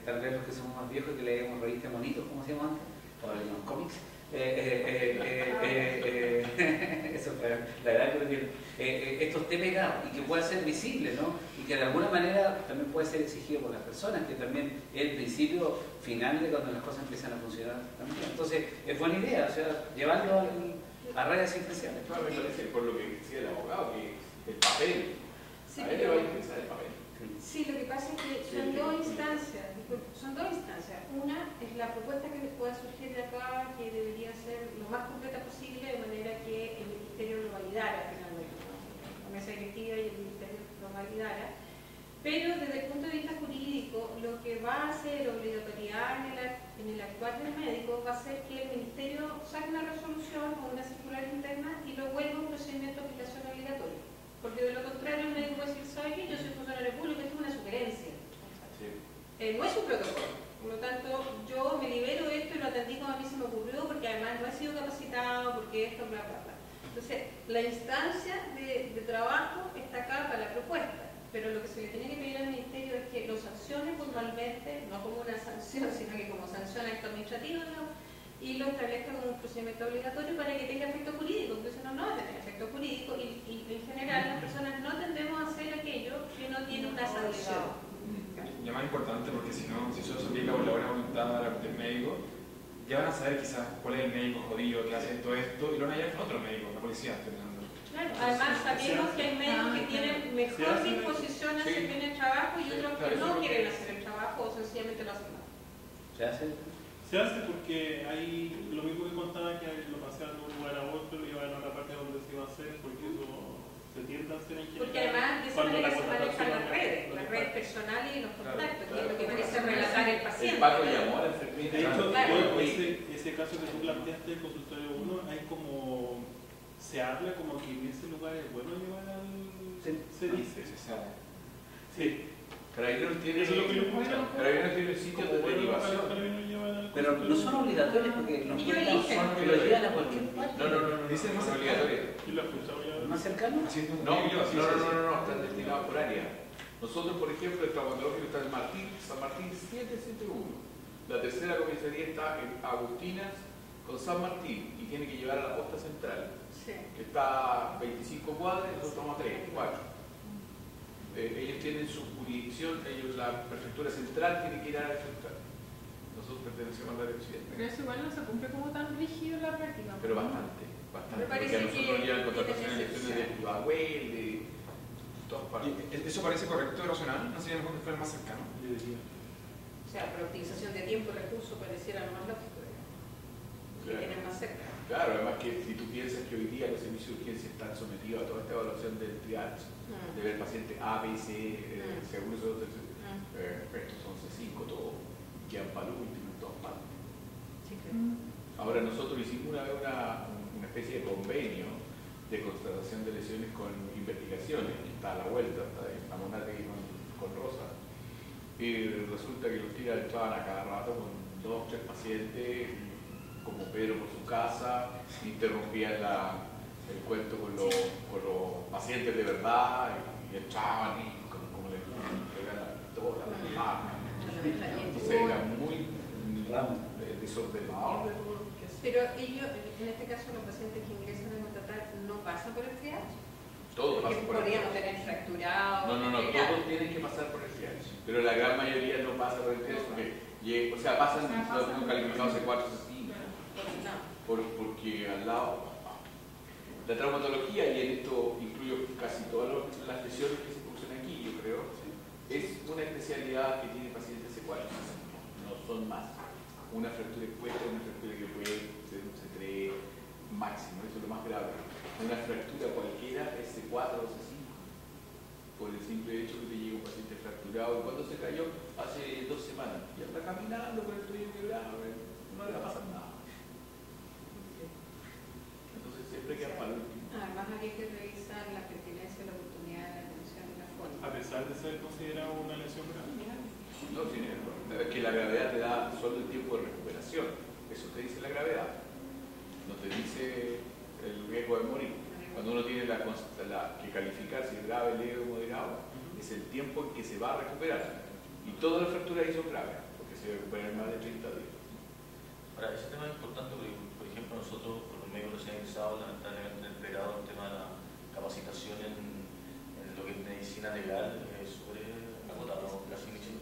Tal vez los que somos más viejos que leemos revistas monitos, como se llama antes, o leemos cómics. Eso es la verdad que esto esté pegado y que pueda ser visible, ¿no? Y que de alguna manera también puede ser exigido por las personas, que también es el principio final de cuando las cosas empiezan a funcionar también. Entonces es buena idea, o sea, llevarlo a redes asistenciales. Claro, me parece por lo que decía el abogado, que el papel, sí, a él le va a interesar el papel. Sí, lo que pasa es que son dos instancias. Una es la propuesta que les pueda surgir de acá, que debería ser lo más completa posible, de manera que el Ministerio lo validara finalmente, ¿no? La mesa directiva y el Ministerio lo validara. Pero desde el punto de vista jurídico, lo que va a ser obligatoriedad en el actuar del médico va a ser que el Ministerio saque una resolución o una circular interna y lo vuelva un procedimiento de aplicación obligatoria. Porque de lo contrario el médico puede decir, ¿sabe qué? Yo soy funcionario público, esto es una sugerencia. Sí. No es un protocolo. Por lo tanto, yo me libero de esto y lo atendí como a mí se me ocurrió, porque además no he sido capacitado, porque esto, bla, bla, bla. Entonces, la instancia de trabajo está acá para la propuesta, pero lo que se le tiene que pedir al Ministerio es que lo sancione formalmente, no como una sanción, sino que como sanción acto administrativo, ¿no? Y lo establezca como un procedimiento obligatorio para que tenga efecto jurídico, porque si no, no va a tener efecto jurídico y en general las personas no tendemos a hacer aquello que no tiene una sanción. Y es más importante porque si no, si solo se aplica por la buena voluntad del médico, ya van a saber quizás cuál es el médico jodido que hace esto y lo van a hallar con otro médico, la policía. Claro, además sabemos que hay médicos que tienen mejor disposición a hacer bien el trabajo y otros que no quieren hacer el trabajo o sencillamente lo hacen mal. ¿Se hace? Se hace porque hay lo mismo que contaba, que lo pasean de un lugar a otro, lo llevan a otra parte donde se iba a hacer, porque eso se tiende a hacer en general. Porque además de esa manera se manejan las redes personales y los contactos, que es lo que parece relatar el paciente. El Paco llamó a la enfermera. De hecho, claro. ese caso que tú planteaste del consultorio 1, hay como, se habla como que en ese lugar es bueno llevar al... Sí. Se dice. Se sabe. Sí. Carabineros tiene, Eso es lo que yo escuchaba. Carabineros tiene sitios de derivación. Pero no son obligatorios porque los Ellos cuentan eligen. son que lo llevan a cualquier parte. No, Dice más son cercano. obligatorios. ¿Quién lo ha escuchado ya? ¿Más cercano? No, están destinados por área. Nosotros, por ejemplo, el traumatológico está en San Martín 771. La tercera comisaría está en Agustinas con San Martín y tiene que llevar a la posta central, Sí. que está a 25 cuadras, nosotros estamos a 3, 4. Ellos tienen su jurisdicción, la prefectura central tiene que ir a la central. Nosotros pertenecemos al área occidente. Pero eso igual no se cumple como tan rígido en la práctica. Pero bastante. Me Porque parece a nosotros que nos llevan contrataciones tiene de elecciones de Ibagué, de todas partes. ¿Eso parece correcto y razonable? ¿No sería mejor que fuera más cercano? Yo diría. O sea, por optimización de tiempo y recursos pareciera lo más lógico, digamos. Que Claro. tienen más cerca. Claro, además que si tú piensas que hoy día los servicios de urgencia están sometidos a toda esta evaluación del triage, de ver paciente A, B, C, según esos estos son C5, todo, y quedan para lo último en todas partes. Sí, creo. Ahora nosotros hicimos una vez una especie de convenio de constatación de lesiones con investigaciones, que está a la vuelta, está en Amonate con Rosa, y resulta que los tiras entraban a cada rato con 2 o 3 pacientes, como Pedro por su casa, interrumpían el cuento con los pacientes de verdad, y entraban y como le pegan la pistola, la mano. Entonces era muy desordenador de todo lo que hacía. Pero ellos, en este caso, los pacientes que ingresan a tratar no pasan por el triage. Todo Porque pasa por el podríamos tener fracturado. No, todos tienen que pasar por el triage, pero la gran mayoría no pasa por el triage porque, o sea, pasan los calificados C4, C5, porque al lado, la traumatología, y en esto incluyo casi todas las lesiones que se producen aquí, yo creo, es una especialidad que tiene pacientes C4, no son más. Una fractura expuesta, una fractura que puede ser un C3 máximo, eso es lo más grave. Una fractura cualquiera es C4 o C5, por el simple hecho que te llega un paciente fracturado. ¿Y cuándo se cayó? Hace 2 semanas. Ya está caminando con el tobillo quebrado, no le va a pasar nada. Entonces siempre queda para el último. Además, habría que revisar la pertinencia, la oportunidad de la atención y la forma. A pesar de ser considerado una lesión grave. No tiene error. Es que la gravedad te da solo el tiempo de recuperación. Eso te dice la gravedad. No te dice el riesgo de morir. Cuando uno tiene que calificar si es grave, leve o moderado, es el tiempo en que se va a recuperar. Y todas las fracturas ahí son graves, porque se recuperan en más de 30 días. Ahora, ese tema es importante porque, por ejemplo, nosotros, con los médicos recién egresados, lamentablemente en el pregrado, el tema de la capacitación en lo que es medicina legal es súper agotado, casi inexistente.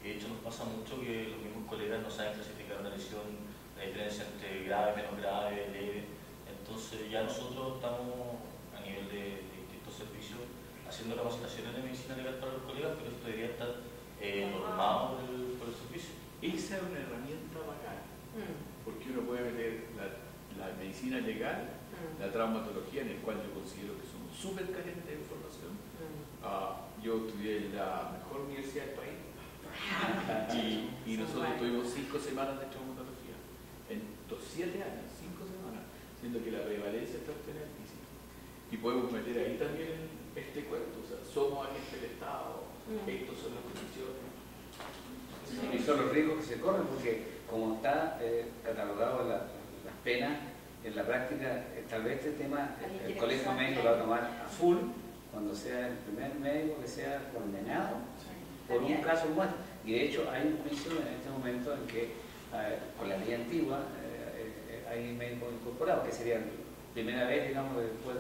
De hecho, nos pasa mucho que los mismos colegas no saben clasificar una lesión, la diferencia entre grave, menos grave, leve. Entonces, ya nosotros estamos a nivel de distintos servicios haciendo capacitaciones de medicina legal para los colegas, pero esto debería estar normado por el servicio. Esa es una herramienta bacana, porque uno puede meter la medicina legal, la traumatología, en el cual yo considero que somos súper carentes de información. Yo estudié en la mejor universidad del país y nosotros tuvimos 5 semanas de traumatología en 7 años, 5 semanas, siendo que la prevalencia está altísima. Y podemos meter ahí también este cuento, o sea, somos agentes del Estado, estos son las condiciones. Y son los riesgos que se corren porque como está catalogado las penas, en la práctica tal vez este tema el colegio médico lo va a tomar a full cuando sea el primer médico que sea condenado por un caso como este. Y de hecho hay un juicio en este momento en que con la ley antigua hay médicos incorporados, que sería la primera vez, digamos, después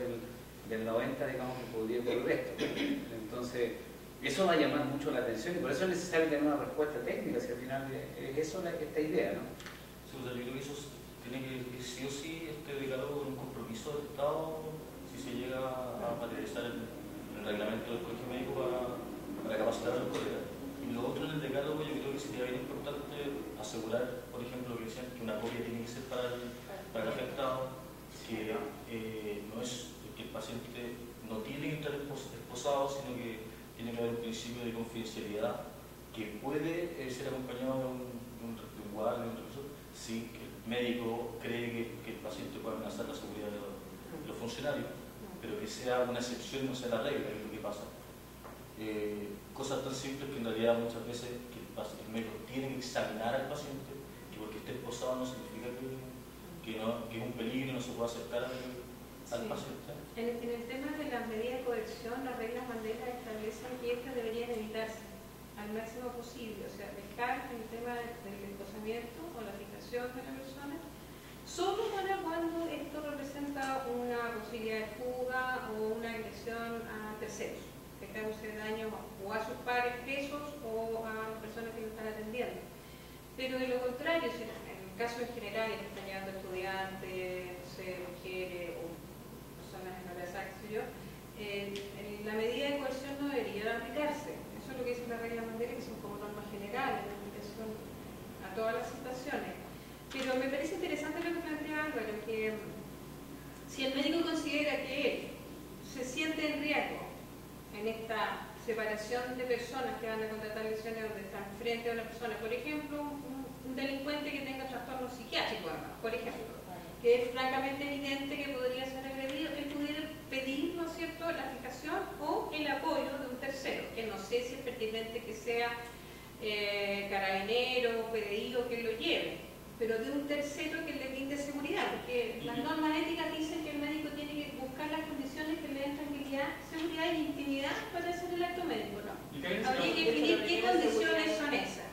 del 90, digamos, que podría ocurrir esto. Entonces, eso va a llamar mucho la atención y por eso es necesario tener una respuesta técnica, si al final es eso esta idea, ¿no? Sí, o sea, yo creo que eso tiene que ir sí o sí declarado con un compromiso del Estado si se llega a materializar el reglamento del colegio médico para capacitar a los colegas. Y lo otro en el decálogo, yo creo que sería bien importante asegurar, por ejemplo, que decían que una copia tiene que ser para el afectado, que no es que el paciente no tiene que estar esposado, sino que tiene que haber un principio de confidencialidad que puede ser acompañado de un guardia, de un profesor, sin que el médico cree que el paciente puede amenazar la seguridad de los funcionarios, pero que sea una excepción y no sea la regla, es lo que pasa. cosas tan simples que en realidad muchas veces que el médico tiene que examinar al paciente, y porque esté esposado no significa que es un peligro y no se puede acercar al paciente. En el tema de las medidas de coerción, las reglas Mandela establecen que estas deberían evitarse al máximo posible, o sea, dejar el tema del esposamiento o la fijación de la persona solo para cuando esto representa una posibilidad de fuga o una agresión a terceros que cause daño o a sus pares presos o a personas que lo están atendiendo. Pero de lo contrario, si en el caso en general que están llevando estudiantes, no sé, mujeres o personas embarazadas, qué sé yo, la medida de coerción no debería aplicarse. Eso es lo que dice la regla Mandela, que son como normas generales de aplicación a todas las situaciones. Pero me parece interesante lo que plantea Álvaro, que si el médico considera que él se siente en riesgo en esta separación de personas que van a contratar lesiones donde están frente a una persona, por ejemplo, un delincuente que tenga trastorno psiquiátrico, por ejemplo, que es francamente evidente que podría ser agredido, él pudiera pedir, ¿no es cierto?, la fijación o el apoyo de un tercero, que no sé si es pertinente que sea carabinero, PDI o que lo lleve, pero de un tercero que le brinde seguridad, porque las normas éticas dicen que el médico tiene que buscar las condiciones que le den tranquilidad, seguridad e intimidad para hacer el acto médico, ¿no? Habría que definir qué condiciones son esas.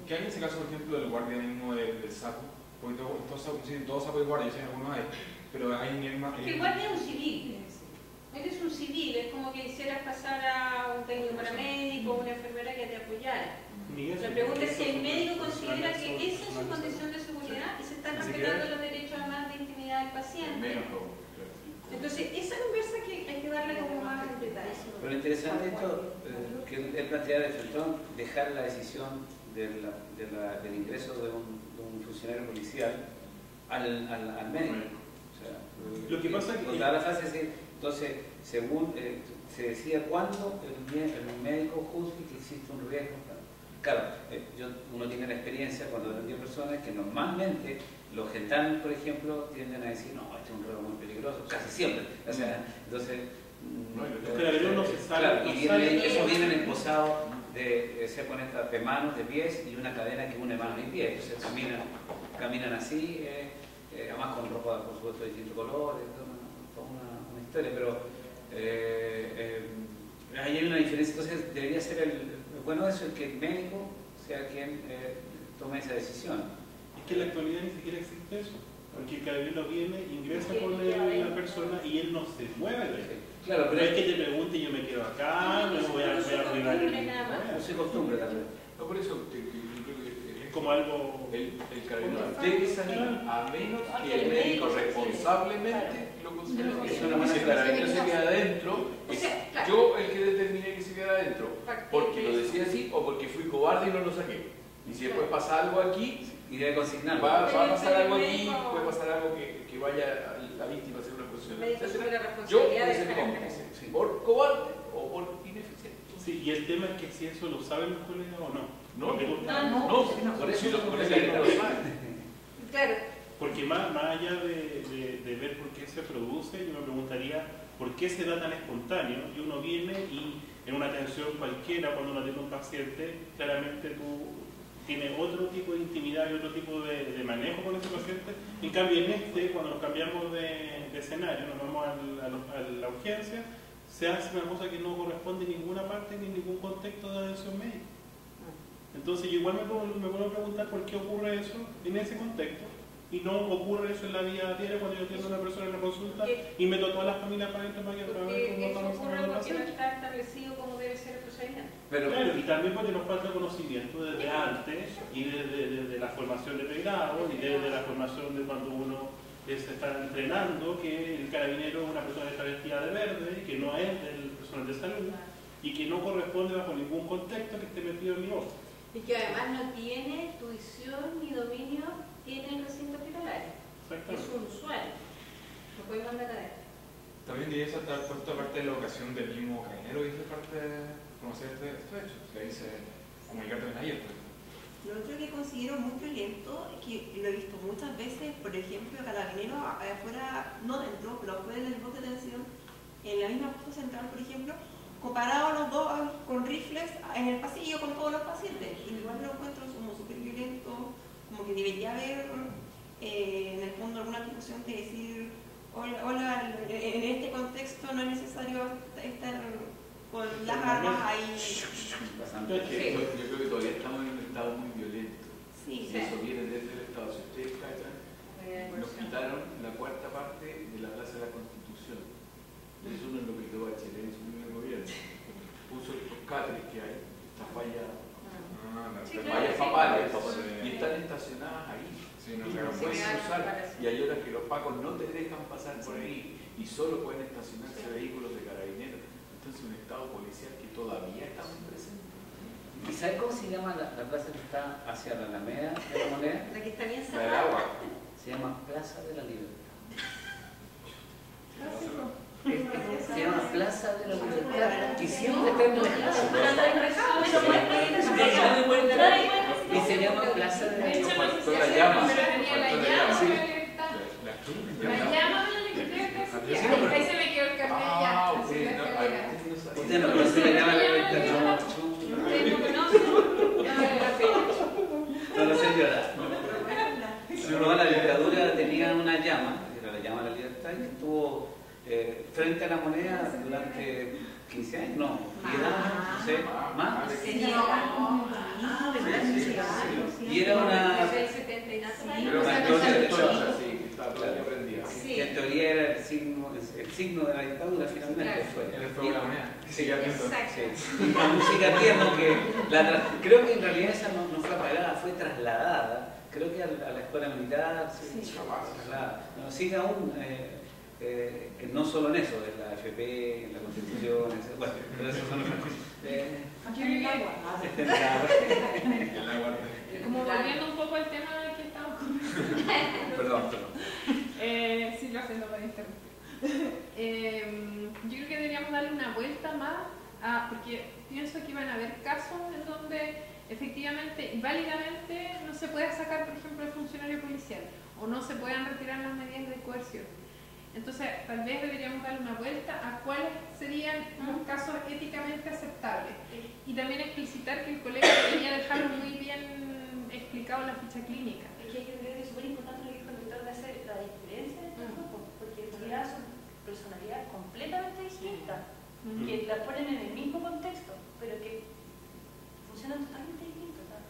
¿Qué hay en ese caso, por ejemplo, del guardia mismo del sapo? Porque todos sapos y guardias, hay algunos hay, pero hay misma... El guardia es un civil, él es un civil, es como que hicieras pasar a un técnico paramédico o una enfermera que te apoyara. La pregunta es si el médico considera que esa es su condición de seguridad y se están respetando los derechos además de intimidad del paciente. Entonces, esa conversa que hay que darle como más en detalle. Pero lo interesante de esto, que él plantea de Feltón, dejar la decisión del ingreso de un funcionario policial al médico. O sea, lo que pasa es que... la fase es entonces, según se decía cuándo el médico juzgue que existe un riesgo. Claro, uno tiene la experiencia cuando atendió personas que normalmente los gentanos, por ejemplo, tienden a decir, no, este es un riesgo muy peligroso, casi siempre. O sea, entonces... los carabineros no se salen. Claro, y esos vienen esposados se ponen de manos, de pies y una cadena que une manos y pies. Entonces caminan así, además con ropa, por supuesto, de distintos colores, toda una historia, pero ahí hay una diferencia. Entonces debería ser bueno eso es que el médico sea quien tome esa decisión. Es que en la actualidad ni siquiera existe eso, porque el carabinero viene, ingresa con la persona y él no se mueve. Claro, pero es que te pregunte, yo me quedo acá, me voy a arruinar el... No se costumbre también. No, por eso yo creo que es como algo... El carabinero debe salir a menos que el médico responsablemente lo considere. Si el carabinero se queda adentro, es yo el que determiné que se queda adentro, porque lo decía así o porque fui cobarde y no lo saqué. Y si después pasa algo aquí, y debe consignarlo. Va a pasar algo aquí, puede pasar algo que vaya a la víctima a hacer una cuestión. Yo por cobarde o por ineficiente. Sí, y el tema es que si eso lo saben los colegas o no. No, por eso los colegas no lo saben. Claro. Porque más allá de ver por qué se produce, yo me preguntaría por qué se da tan espontáneo y uno viene y en una atención cualquiera, cuando uno tiene un paciente, claramente tú tienes otro tipo de intimidad y otro tipo de manejo con ese paciente. En cambio, en cuando nos cambiamos de escenario, nos vamos a la urgencia, se hace una cosa que no corresponde en ninguna parte ni en ningún contexto de atención médica. Entonces yo igual me puedo preguntar por qué ocurre eso en ese contexto y no ocurre eso en la vida diaria cuando yo tengo una persona en la consulta y meto a todas las familias para adentro para que eso ocurre porque no está establecido cómo debe ser el procedimiento. Claro, y también porque nos falta conocimiento desde antes y desde la formación de pregrado y desde la formación de cuando uno se está entrenando que el carabinero es una persona que está vestida de verde y que no es del personal de salud y que no corresponde bajo ningún contexto que esté metido en mi voz. Y que además no tiene tuición ni dominio en el recinto hospitalario. Es un usuario. Lo puede mandar a él. También debería estar puesto aparte de la vocación del mismo carabinero, dice parte de conocer estos hechos. Que dice comunicarte con ayer. Lo otro que considero muy violento, que lo he visto muchas veces, por ejemplo, carabineros afuera, no dentro, pero afuera del bote de detención, en la misma puerta central, por ejemplo, comparados los dos con rifles en el pasillo con todos los pacientes. Igual lo encuentro como súper violento, como que debería haber en el fondo alguna discusión de decir, hola, en este contexto no es necesario estar con las armas ahí. Yo creo que todavía estamos en un estado muy violento. Sí, y eso viene desde el Estado. Si ustedes cachan, nos quitaron la cuarta parte de la Plaza de la Constitución. Eso no es lo que quedó Bachelet en su primer gobierno. Puso estos cáteres que hay, estas fallas papales, y están estacionadas ahí. Sí, no, y no pueden cruzar. Y hay horas que los pacos no te dejan pasar por ahí y solo pueden estacionarse vehículos de carabineros. Entonces, un estado policial que todavía está muy presente. ¿Y sabes cómo se llama la plaza que está hacia la Alameda de la Moneda? La que está bien La del agua. Se llama Plaza de la Libertad. Se llama Plaza de la Libertad y siempre está en el espacio. Y se llama Plaza de la Libertad. Faltó la llama. La llama de la libertad. Ahí se me quedó el carnet ya. Usted no conoce la llama de la libertad. No, señora. Si uno va a la dictadura tenía una llama, era la llama de la libertad, que estuvo frente a la Moneda durante 15 años, no, 10 años, no sé, más. Y era una antorcha, sí, estaba todavía prendida. que en teoría era el signo de la dictadura, finalmente fue. En el fuego de la Moneda. Sí, la música tierna que creo que en realidad esa no fue apagada, fue trasladada, creo que a la escuela militar, trasladada. No, sigue aún, no solo en eso, en la FP, en la Constitución, bueno, pero esas son otras cosas. Como volviendo un poco al tema del que estamos conversando. Perdón. Sí, lo haciendo para interrumpir. Yo creo que deberíamos darle una vuelta más, porque pienso que van a haber casos en donde efectivamente y válidamente no se pueda sacar, por ejemplo, el funcionario policial o no se puedan retirar las medidas de coerción. Entonces, tal vez deberíamos darle una vuelta a cuáles serían los casos éticamente aceptables y también explicitar que el colega debería dejarlo muy bien explicado en la ficha clínica. Es que yo creo que es súper importante lo que dijo el doctor de hacer la diferencia de estos grupos, porque en realidad son personalidades completamente distintas, que las ponen en el mismo contexto, pero que funcionan totalmente distintos. ¿Sabes?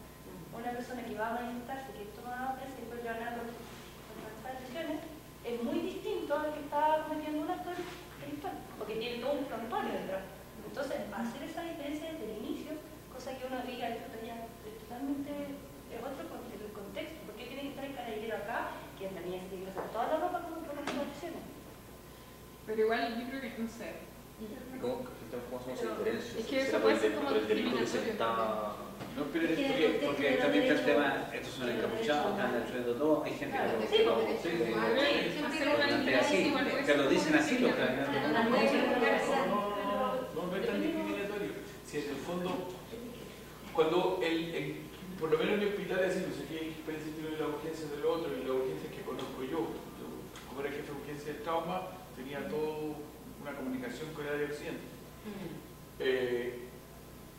Una persona que va a manifestarse, que toma presa y después le van a dar otras lesiones, es muy distinto al que está cometiendo un acto delictual, porque tiene todo un prontuario detrás. Entonces, hacer esa diferencia desde el inicio, cosa que uno diga, esto ya es totalmente otro el contexto, porque tiene que estar el carabinero acá, que en realidad se tiene que hacer toda la ropa con las lesiones. Pero igual yo creo que, no sé. ¿Cómo hacemos esa diferencia? Es que eso puede ser como el delito que se está... No, pero porque también está el tema, estos son encapuchados, están destruyendo todo, hay gente que lo dicen así los carabineros. No es tan discriminatorio. Si en el fondo, cuando por lo menos en mi hospital es así, no sé qué experiencia tiene la urgencia del otro y la urgencia que conozco yo. Como era jefe de urgencia del trauma, tenía toda una comunicación con el área de occidente.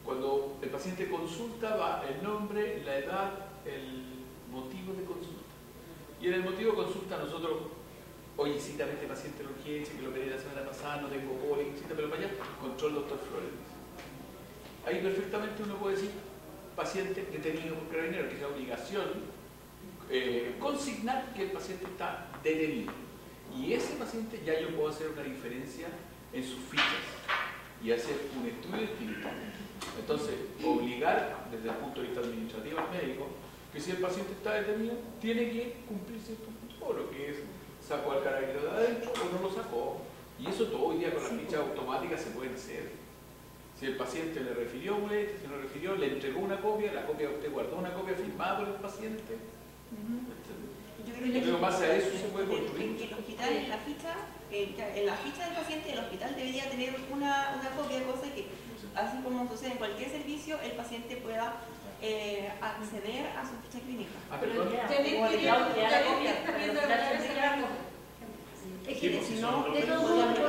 Cuando el paciente consulta va el nombre, la edad, el motivo de consulta. Y en el motivo de consulta nosotros, oye, cítame a este paciente de urgencia, que lo pedí la semana pasada, no tengo poli, cítamelo para allá, control doctor Flores. Ahí perfectamente uno puede decir, paciente detenido por carabinero, que es la obligación, consignar que el paciente está detenido. Y ese paciente ya yo puedo hacer una diferencia en sus fichas y hacer un estudio distinto. Entonces, obligar desde el punto de vista administrativo al médico que si el paciente está detenido, tiene que cumplir cierto protocolo, que es sacó al carabinero de adentro o no lo sacó. Y eso todo hoy día con las fichas automáticas se puede hacer. Si el paciente le refirió un si no refirió, le entregó una copia, la copia usted guardó una copia firmada por el paciente. Yo creo que en base a eso se puede construir. el hospital, en la ficha del paciente, el hospital debería tener una copia, cosa que, así como sucede en cualquier servicio, el paciente pueda acceder a su ficha clínica. Es que si no, de todos modos te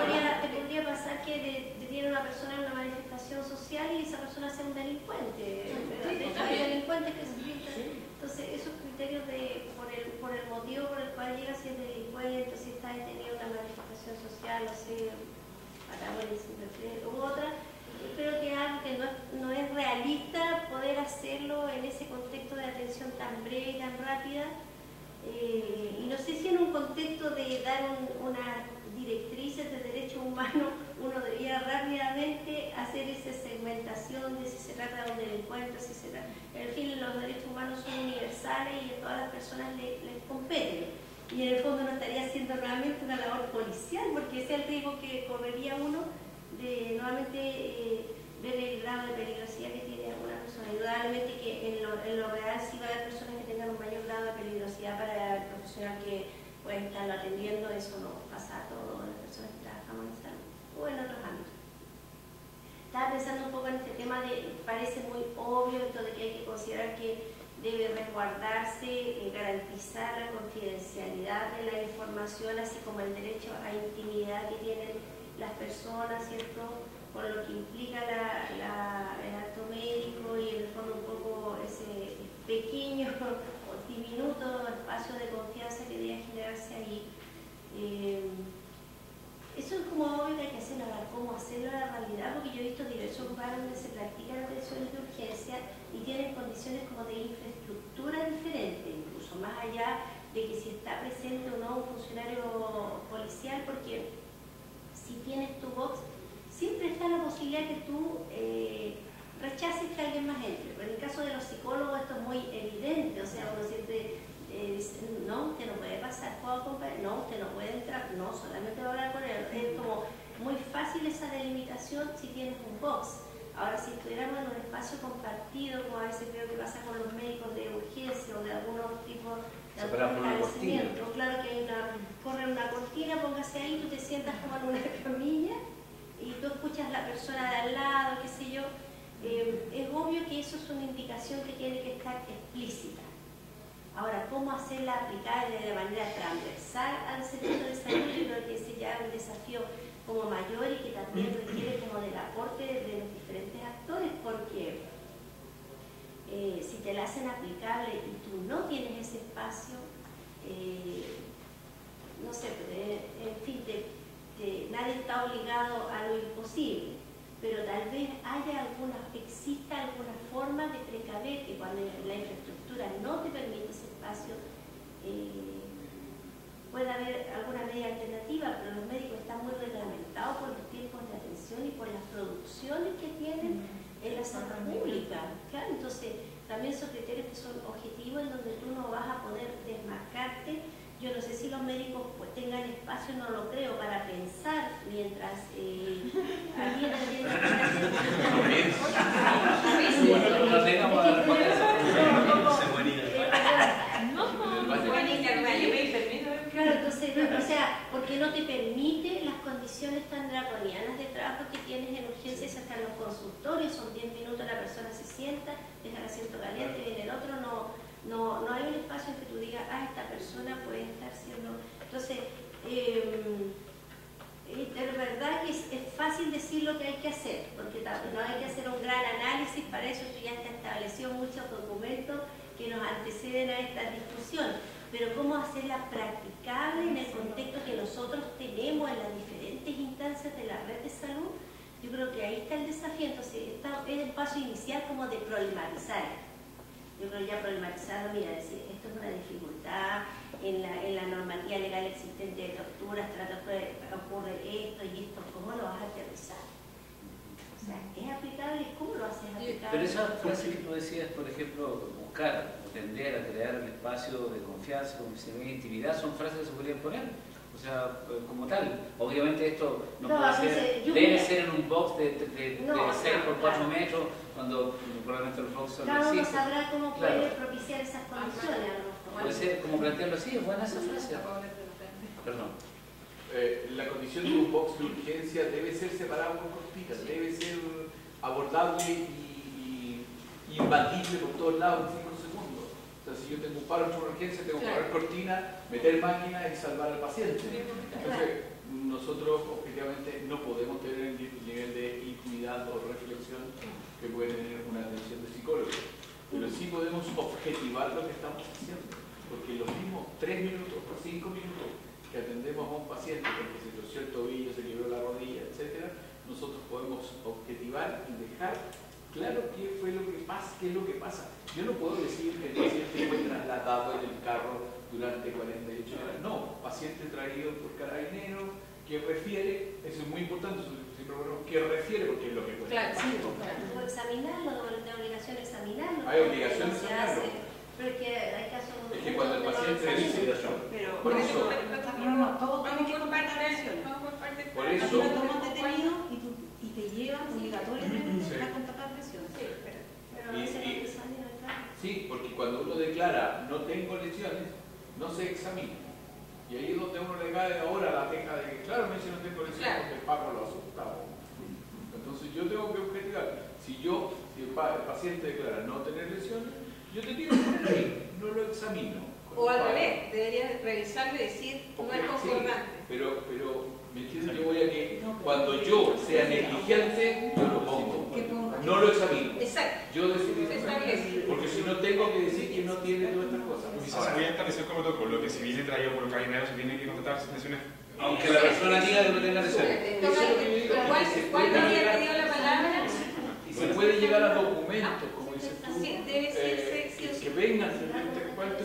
podría pasar pasar que detiene a una persona en una manifestación social y esa persona sea un delincuente. Hay delincuentes que se pintan. Entonces, esos criterios por el motivo por el cual llega, si es delincuente, si está detenido en una manifestación social, o sea, u otra, creo que es algo que no es realista poder hacerlo en ese contexto de atención tan breve y tan rápida. Y no sé si en un contexto de dar unas directrices de derechos humanos uno debería rápidamente hacer esa segmentación de si se trata de un delincuente, si se trata... En fin, los derechos humanos son universales y a todas las personas les competen. Y en el fondo no estaría haciendo realmente una labor policial, porque ese es el riesgo que correría uno de nuevamente ver el grado de peligrosidad que tiene alguna persona. Indudablemente que en lo real sí va a haber personas que tengan un mayor grado de peligrosidad para el profesional que puede estarlo atendiendo. Eso no pasa a todas las personas que trabajamos en salud o en otros ámbitos. Estaba pensando un poco en este tema de, parece muy obvio esto de que hay que considerar que debe resguardarse, garantizar la confidencialidad de la información, así como el derecho a intimidad que tienen las personas, ¿cierto? Con lo que implica el acto médico y en el fondo un poco ese pequeño o diminuto espacio de confianza que debe generarse ahí. Eso es como obvio que hay que hacerlo. Ahora, ¿cómo hacerlo en la realidad? Porque yo he visto diversos lugares donde se practican atenciones de urgencia y tienen condiciones como de infraestructura diferente, incluso más allá de que si está presente o no un funcionario policial, porque si tienes tu box, siempre está la posibilidad que tú rechaces que alguien más entre. Pero en el caso de los psicólogos esto es muy evidente, o sea, uno siempre dice, no, usted no puede pasar, ¿puedo acompañar? No, usted no puede entrar, no, solamente va a hablar con él. Es como muy fácil esa delimitación si tienes un box. Ahora, si estuviéramos en un espacio compartido, como a veces veo que pasa con los médicos de urgencia o de algunos tipos de establecimientos, claro que corre una cortina, póngase ahí, tú te sientas como en una camilla y tú escuchas a la persona de al lado, qué sé yo. Es obvio que eso es una indicación que tiene que estar explícita. Ahora, ¿cómo hacerla aplicable de manera transversal al sector de salud? Yo creo que ese ya es un desafío como mayor y que también requiere como del aporte de los diferentes actores, porque si te la hacen aplicable y tú no tienes ese espacio, no sé, en fin, nadie está obligado a lo imposible, pero tal vez exista alguna forma de precaver que cuando la infraestructura no te permite ese espacio, puede haber alguna medida alternativa, pero los médicos están muy reglamentados por los tiempos de atención y por las producciones que tienen en la salud pública. Claro, entonces también son criterios que son objetivos en donde tú no vas a poder desmarcarte. Yo no sé si los médicos pues, tengan espacio, no lo creo, para pensar mientras alguien Claro, entonces, o sea, porque no te permite las condiciones tan draconianas de trabajo que tienes en urgencias hasta en los consultorios, son 10 minutos, la persona se sienta, deja el asiento caliente, viene el otro, no hay un espacio en que tú digas, esta persona puede estar siendo... Entonces, de verdad que es fácil decir lo que hay que hacer, porque no hay que hacer un gran análisis, para eso ya está establecido muchos documentos que nos anteceden a esta discusión, pero cómo hacerla practicable en el contexto que nosotros tenemos en las diferentes instancias de la red de salud, yo creo que ahí está el desafío. Entonces, es el paso inicial como de problematizar. Yo creo ya problematizado, mira, decir, esto es una dificultad en la normativa legal existente de torturas, ocurre esto y esto, ¿cómo lo vas a aterrizar? O sea, ¿es aplicable? ¿Cómo lo haces aplicable? Pero esa frase que tú decías, por ejemplo, buscar, atender a crear un espacio de confianza, de intimidad, son frases que se podrían poner. O sea, como tal. Obviamente esto no puede ser, debe ser en un box de 6 por 4 metros, cuando probablemente los box son cada uno sabrá cómo puede propiciar esas condiciones. Puede ser como plantearlo así, es buena esa frase. Perdón. La condición de un box de urgencia debe ser separado por cortinas, debe ser abordable y imbatible por todos lados en 5 segundos. O sea, si yo tengo un paro en una urgencia, tengo que poner cortina, meter máquina y salvar al paciente. Entonces, nosotros objetivamente no podemos tener estamos haciendo. Porque los mismos 3 minutos o 5 minutos que atendemos a un paciente porque se torció el tobillo, se quebró la rodilla, etc., nosotros podemos objetivar y dejar claro qué fue lo que pasa, qué es lo que pasa. Yo no puedo decir que el paciente fue trasladado en el carro durante 48 horas. No, paciente traído por carabinero que refiere, eso es muy importante, que refiere porque es lo que puede. Claro, sí, claro. Examinarlo, no hay obligación de examinarlo. Hay obligación de examinarlo. Porque hay casos. Es que cuando el paciente dice, Pero por eso, todos tienen que compartir acciones. por Aquí eso, lo toman detenido y te llevan obligatoriamente a contratar lesiones. Pero no se necesario acá. sí, porque cuando uno declara no tengo lesiones, no se examina. Y ahí es donde uno le cae ahora la teja de que, claro, me dice no tengo lesiones porque el Paco lo asusta. Entonces yo tengo que objetivar. Si el paciente declara no tener lesiones, yo te tiro por ahí, no lo examino. O al revés, deberías revisarlo y decir no es concordante. Sí, pero ¿me entiendes? Yo voy a que cuando yo sea negligente, yo lo pongo. No lo examino. Exacto. Yo decido porque si no tengo que decir que no tiene todas estas cosas. Quizás voy a establecer como protocolo que si viene traído por carabinero se tiene que contratar lesiones. Aunque la persona diga que no tenga lesiones. ¿Cuál debería pedir la palabra? Y se puede llegar a documentos, como dices tú, Debe ser sí o sí. que vengan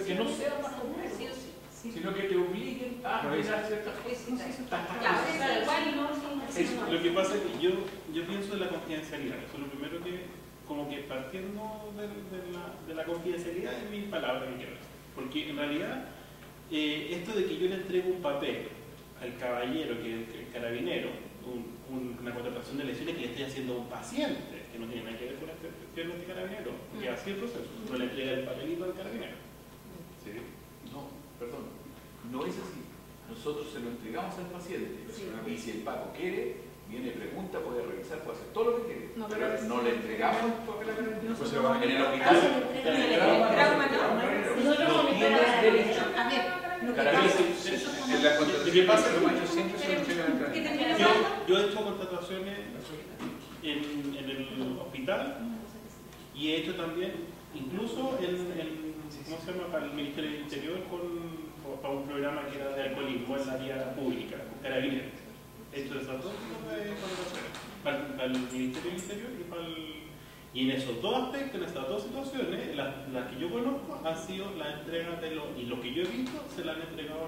que no sean más complejos, sino que te obliguen a realizar ciertas cosas. Lo que pasa es que yo pienso en la confidencialidad. Eso es lo primero que, como que partiendo de la confidencialidad es mi palabra que quiero decir. Porque en realidad, esto de que yo le entrego un papel al caballero, que es el carabinero, una contratación de lesiones que le estoy haciendo a un paciente, que no tiene nada que ver con este carabinero, porque así es el proceso. No le entrega el papelito al carabinero. ¿Sí? No, perdón, no es así. Nosotros se lo entregamos al paciente y si el Paco quiere, viene, pregunta, puede revisar, puede hacer todo lo que quiere. Pero no le entregamos en el hospital. No tienes derecho. Lo que pasa es que yo he hecho contrataciones en el hospital y he hecho también, incluso ¿cómo se llama? Para el Ministerio del Interior, para un programa que era de alcoholismo en la vía pública, con carabineros. He hecho esas dos tipos de contrataciones, para el Ministerio del Interior y en esos dos aspectos, en estas dos situaciones, las que yo conozco han sido la entrega y lo que yo he visto se le han entregado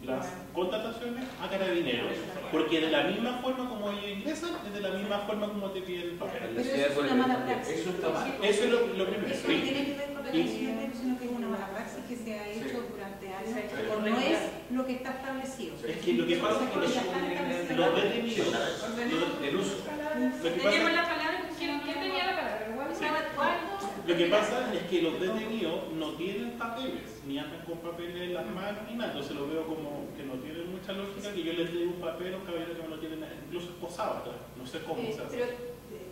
las contrataciones a carabineros, porque de la misma forma como ellos ingresan, es de la misma forma como te piden el papel. Pero eso es una mala praxis. Eso está mal. Eso es lo primero. Eso no tiene que ver con la legislación, sino que es una mala praxis que se ha hecho durante años, o no es lo que está establecido. Es que lo que pasa es que los detenidos, El uso. Tenemos la palabra. ¿Quién tenía la palabra? Lo que pasa es que los detenidos no tienen papeles, ni andan con papeles en las manos ni nada. Entonces lo veo como que no tienen mucha lógica que yo les dé un papel a un caballero que no lo tienen, incluso esposado, no sé cómo se hace. Pero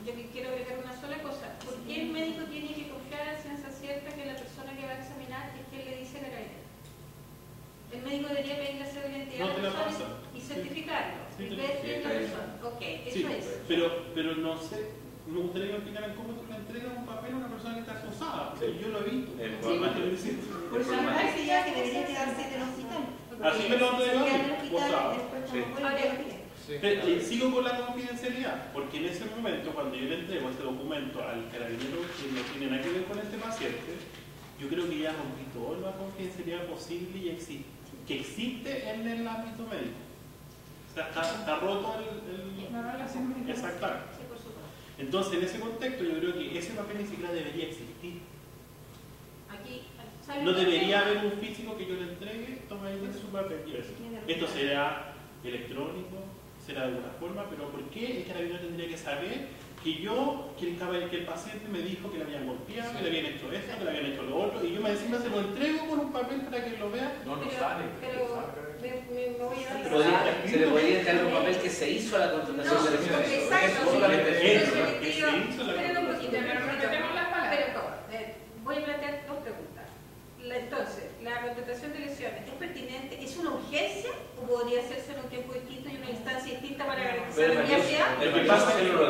yo quiero agregar una sola cosa. ¿Por qué el médico tiene que confiar a ciencia cierta que la persona que va a examinar es quien le dice carabinero? El médico debería pedir la cédula de identidad de la persona y certificarlo. Y ver quién es la persona. Ok, eso es. Pero no sé. Me gustaría que me explicaran cómo tú le entregas un papel a una persona que está esposada. Yo lo he visto. Por eso me parece ya que debería quedarse en el hospital. Así me lo han entregado, esposado. Sí. Sigo con la confidencialidad, porque en ese momento, cuando yo le entrego este documento al carabinero que no tiene nada que ver con este paciente, yo creo que ya rompí toda la confidencialidad posible y que existe en el ámbito médico. O sea, está roto el exactamente. Entonces, en ese contexto, yo creo que ese papel ni siquiera debería existir. No debería haber un físico que yo le entregue, toma ahí su papel y eso. Esto será electrónico, será de alguna forma, pero ¿por qué el carabinero tendría que saber que el paciente me dijo que le habían golpeado, que le habían hecho esto, que le habían hecho lo otro, y yo encima se lo entrego con un papel para que lo vea? No sale. Me voy a dar. Se le podría entregar un papel que se hizo a la contratación de lesiones. Exacto. Esperen un poquito, pero repetemos las palabras. Voy a plantear dos preguntas. Entonces, ¿la contratación de lesiones es pertinente? ¿Es una urgencia o podría hacerse en un tiempo distinto y una instancia distinta para garantizar la viabilidad?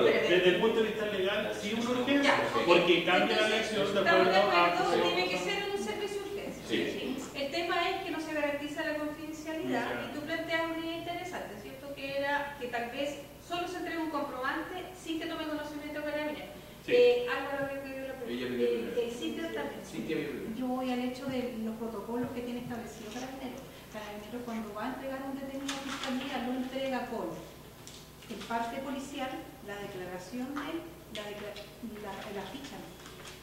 Desde el punto de vista legal, sí es una urgencia, porque cambia la elección de acuerdo a... Tiene que ser un servicio urgente. Sí. El tema es que no se garantiza la confidencialidad y tú planteas una idea interesante, ¿cierto? Que era que tal vez solo se entregue un comprobante sin que tome conocimiento carabinero. Sí. Álvaro que pidió la Ella pidió pregunta. primero. Cintia también. Cintia pidió primero. Yo voy al hecho de los protocolos que tiene establecido Carabineros. Carabineros cuando va a entregar un detenido a Fiscalía lo entrega con el parte policial, la declaración de él, la ficha.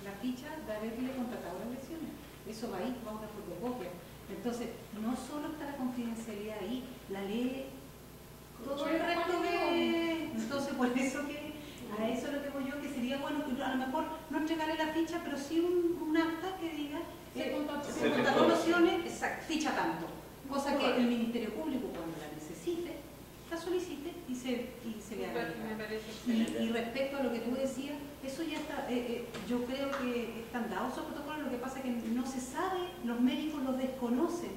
La ficha de haberle contratado las lesiones. Eso va ahí, va a una fotocopia. Entonces, no solo está la confidencialidad ahí, la ley, todo el resto de... Entonces, por eso que a eso lo que voy yo, que sería bueno que a lo mejor no entregarle la ficha, pero sí un acta que diga se contrató lesiones, exacto, ficha tanto. Cosa que el Ministerio Público, cuando la necesite, la solicite y se le haga. Y respecto a lo que tú decías, eso ya está, yo creo que están dados esos protocolos, lo que pasa es que no se sabe, los médicos los desconocen,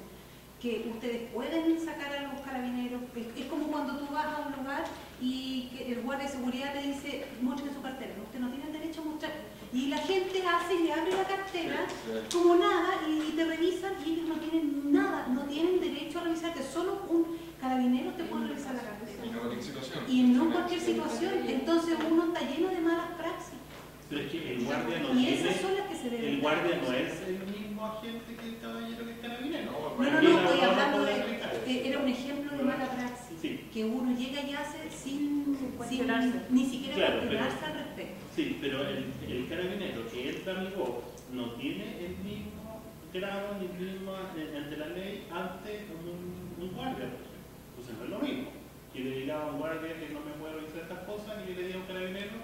que ustedes pueden sacar a los carabineros, es como cuando tú vas a un lugar y que el guardia de seguridad te dice, muéstrame su cartera, usted no tiene el derecho a mostrar, y la gente hace y le abre la cartera como nada y te revisan y ellos no tienen nada, no tienen derecho a revisarte, solo un carabinero te puede revisar la cartera. Y no en cualquier situación. Y no en cualquier situación, entonces uno está lleno de malas praxis. Pero es que el guardia no Y tiene, esas son las que se deben. el guardia no es el mismo agente que el caballero que es carabinero. No, estoy hablando de, era un ejemplo de mala praxis, sí, que uno llega y hace sin cuestionarse. ni siquiera claro, cuestionarse al respecto. Sí, pero el carabinero que entra a mi voz no tiene el mismo grado ni el mismo ante la ley ante un guardia, por ejemplo. Entonces no es lo mismo. Que le diga a un guardia que no me puede revisar estas cosas, ni le diga a un carabinero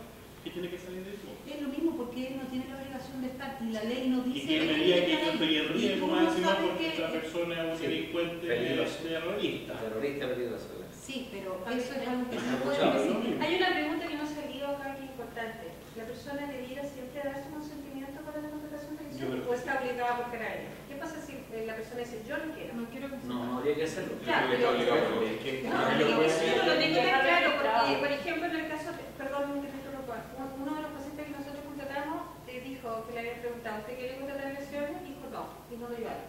que tiene que salir de eso. Es lo mismo porque él no tiene la obligación de estar y la ley no dice. Y que me diga que yo estoy en y tú riesgo no más encima sabes porque que- esa persona es un Sí, delincuente peligroso. terrorista. Terrorista peligroso. Sí, pero eso es algo que Está no puede escuchado, decidir. Hay una pregunta que no se dio acá que es importante. ¿La persona debiera siempre dar su consentimiento para la contratación de Yo lesiones creo o que está obligada por carabineros? ¿Qué pasa si la persona dice yo no quiero? No quiero que se No, no habría que hacerlo. Ya, Yo creo que está obligado por ley. Es que No, no es lo puede que hacer. yo no lo tengo tan claro porque, Claro. por ejemplo, en el caso, perdón que te interrumpa, uno de los pacientes que nosotros contratamos dijo que le habían preguntado, ¿usted quiere contratar lesiones? Dijo no, y no lo llevaron.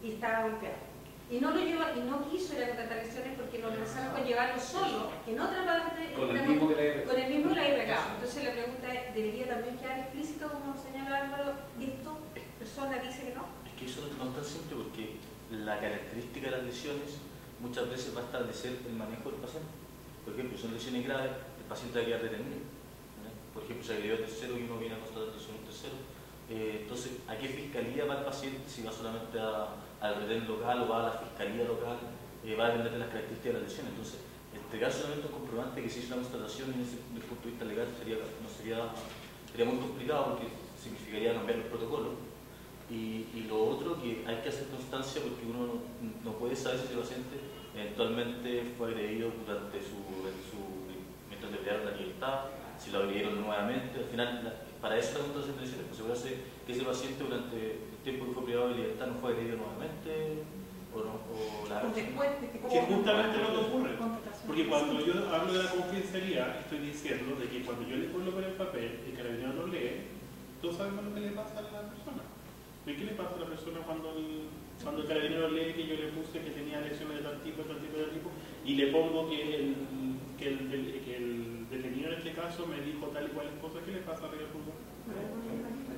Y estaba golpeado. Y no lo llevó, y no quiso ir a contratar lesiones porque lo amenazaron con llevarlo solo en otra parte, Con el mismo que le había con el mismo que le había pegado. Entonces la pregunta es, ¿debería también quedar explícito, como señala Álvaro, esto persona dice que no? Es que eso no es tan simple porque la característica de las lesiones muchas veces va a establecer el manejo del paciente. Por ejemplo, son lesiones graves, el paciente va a quedar retenido. ¿Vale? Por ejemplo, se agredió a tercero y uno viene a constatar que son un tercero. Entonces, ¿a qué fiscalía va el paciente? Si va solamente al retén local o va a la fiscalía local, va a depender de las características de la lesión. Entonces, entregar solamente un comprobante que se hizo una constatación desde el punto de vista legal sería muy complicado porque significaría cambiar los protocolos. Y lo otro, que hay que hacer constancia porque uno no puede saber si el paciente eventualmente fue agredido durante mientras le privaron la libertad, si lo agredieron nuevamente. Al final, para eso está la constatación de lesiones, pues asegurarse que ese paciente durante el tiempo que fue privado de libertad no fue agredido nuevamente o no. O después de que Que justamente lo que ocurre. contratación. Porque cuando yo hablo de la confidencialidad, estoy diciendo de que cuando yo le coloco en el papel, el carabinero no lee, todos sabemos lo que le pasa a la persona. ¿Y qué le pasa a la persona cuando el carabinero lee que yo le puse que tenía lesiones de tal tipo, de tal tipo, de tal tipo, y le pongo que el detenido en este caso me dijo tal y cual cosa? ¿Qué le pasa a Río Fútbol?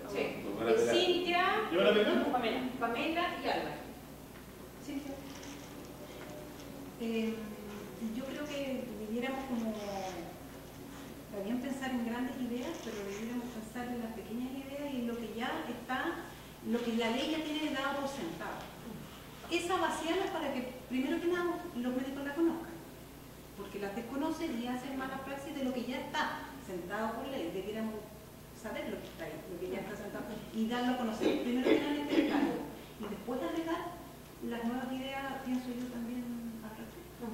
Sí. Nos van a pegar. Cintia, ¿Yo la pego? Pamela y Álvaro. Cintia. Yo creo que debiéramos como, está bien pensar en grandes ideas, pero debiéramos pensar en las pequeñas ideas y en lo que ya está, lo que la ley ya tiene dado por sentado. Esa vaciarla para que, primero que nada, los médicos la conozcan, porque las desconocen y hacen mala praxis de lo que ya está sentado por ley. Debiéramos saber lo que está ahí, lo que ya está sentado, y darlo a conocer. Primero que nada, este cargo, y después agregar las nuevas ideas, pienso yo también al respecto.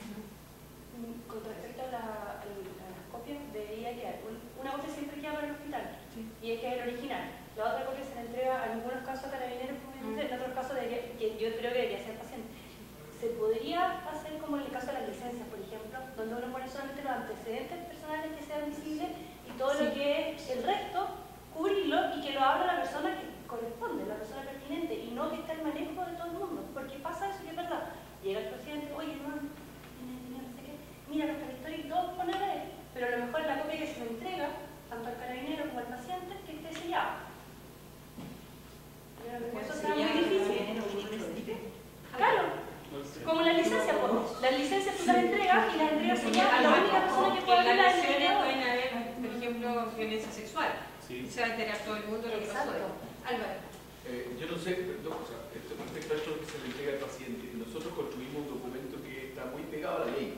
Con respecto a las copias, debería quedar. Una copia siempre queda para el hospital y es que es el original. La otra copia se le entrega en algunos casos a carabineros, en otros casos que yo creo que debería ser paciente. Se podría hacer como en el caso de las licencias, por ejemplo, donde uno pone solamente los antecedentes personales que sean visibles y todo lo que es el resto, cubrirlo y que lo abra la persona que corresponde, la persona pertinente, y no que está el manejo de todo el mundo. Porque pasa eso, que es verdad. Llega el presidente, oye, no sé qué, mira nuestra historia y todos ponen a él, pero a lo mejor la copia que se le entrega, tanto al carabinero como al paciente, que esté sellado. Eso será muy difícil. Claro. Como la licencia, pues. Las licencias tú las entregas y las entregas selladas a la única persona que puede en hablar las es el lesiones empleador. pueden haber, por ejemplo, violencia sexual. Sí. Se va a enterar todo el mundo lo que pasó. Exacto. Álvaro. Yo no sé, dos cosas. Respecto a esto que se le entrega al paciente, nosotros construimos un documento que está muy pegado a la ley.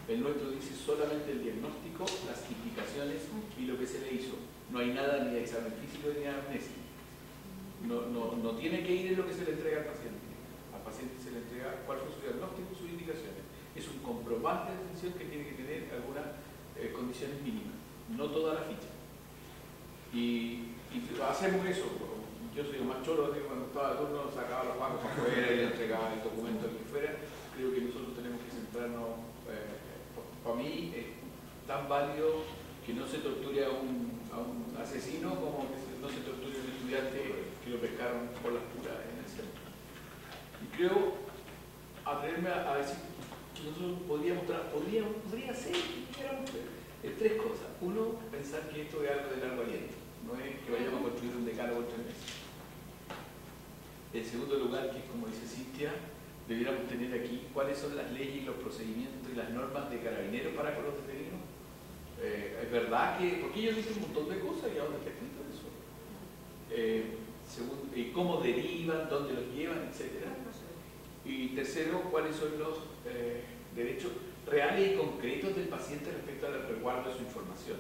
El nuestro dice solamente el diagnóstico, las indicaciones y lo que se le hizo. No hay nada ni de examen físico ni de amnesia. No tiene que ir en lo que se le entrega al paciente. Al paciente se le entrega cuál fue su diagnóstico y sus indicaciones. Es un comprobante de atención que tiene que tener algunas condiciones mínimas, no toda la ficha. Y hacemos eso. Yo soy el más choro, que cuando estaba el turno sacaba los bancos para afuera y le entregaba el documento al que fuera. Creo que nosotros tenemos que centrarnos, para mí es tan válido que no se torture a un asesino como que no se torture a un estudiante que lo pescaron por las puras en el centro. Y creo atreverme a decir que nosotros podría ser tres cosas. Uno, pensar que esto es algo de largo aliento, no es que vayamos a construir un decálogo en 3 meses. En segundo lugar, que es como dice Cintia, debiéramos tener aquí cuáles son las leyes y los procedimientos y las normas de carabineros para con los detenidos. Es verdad que, porque ellos dicen un montón de cosas y a dónde está escrito eso. Segundo, cómo derivan, dónde los llevan, etc. Y tercero, cuáles son los derechos reales y concretos del paciente respecto al resguardo de su información.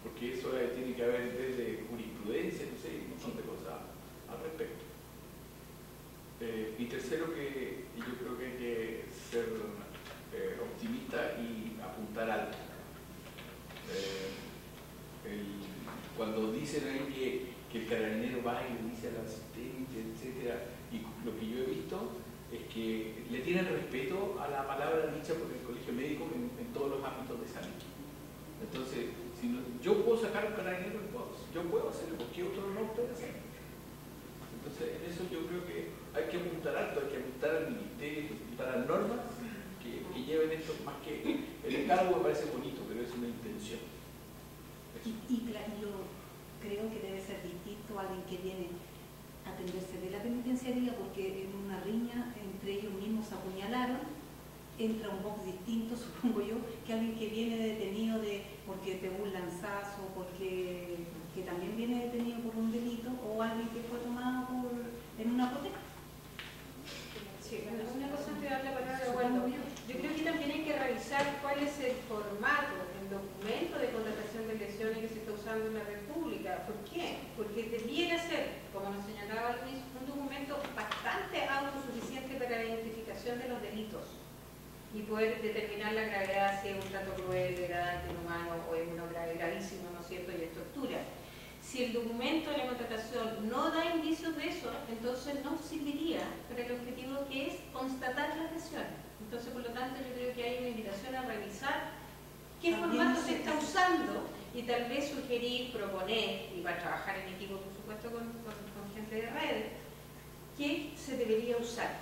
Porque eso tiene que haber desde jurisprudencia, no sé, un montón de cosas al respecto. Y tercero, que yo creo que hay que ser optimista y apuntar alto. Cuando dicen ahí que el carabinero va y le dice al asistente, etc., y lo que yo he visto es que le tienen respeto a la palabra dicha por el colegio médico en todos los ámbitos de salud. Entonces, si no, yo puedo sacar un carabinero en todos, yo puedo hacerlo, porque otros no pueden hacerlo. Entonces, en eso yo creo que hay que apuntar alto, hay que apuntar al ministerio, apuntar a normas que lleven esto, más que el encargo me parece bonito, pero es una intención. Y yo creo que debe ser distinto a alguien que viene a atenderse de la penitenciaría porque en una riña entre ellos mismos se apuñalaron, entra un box distinto, supongo yo, que alguien que viene detenido porque pegó un lanzazo, porque también viene detenido por un delito, o alguien que fue tomado en una hipoteca. Sí, bueno, una cosa antes de dar la palabra a Waldo. Yo creo que también hay que revisar cuál es el formato, el documento de contratación de lesiones que se está usando en la República. ¿Por qué? Porque debiera ser, como nos señalaba Luis, un documento bastante autosuficiente para la identificación de los delitos y poder determinar la gravedad, si es un trato cruel, degradante, inhumano o es uno grave, gravísimo, ¿no es cierto?, y es tortura. Si el documento de la contratación no da indicios de eso, entonces no serviría para el objetivo que es constatar las lesiones. Entonces, por lo tanto, yo creo que hay una invitación a revisar qué formato se está usando y tal vez sugerir, proponer, y para trabajar en equipo, por supuesto, con gente de redes, qué se debería usar.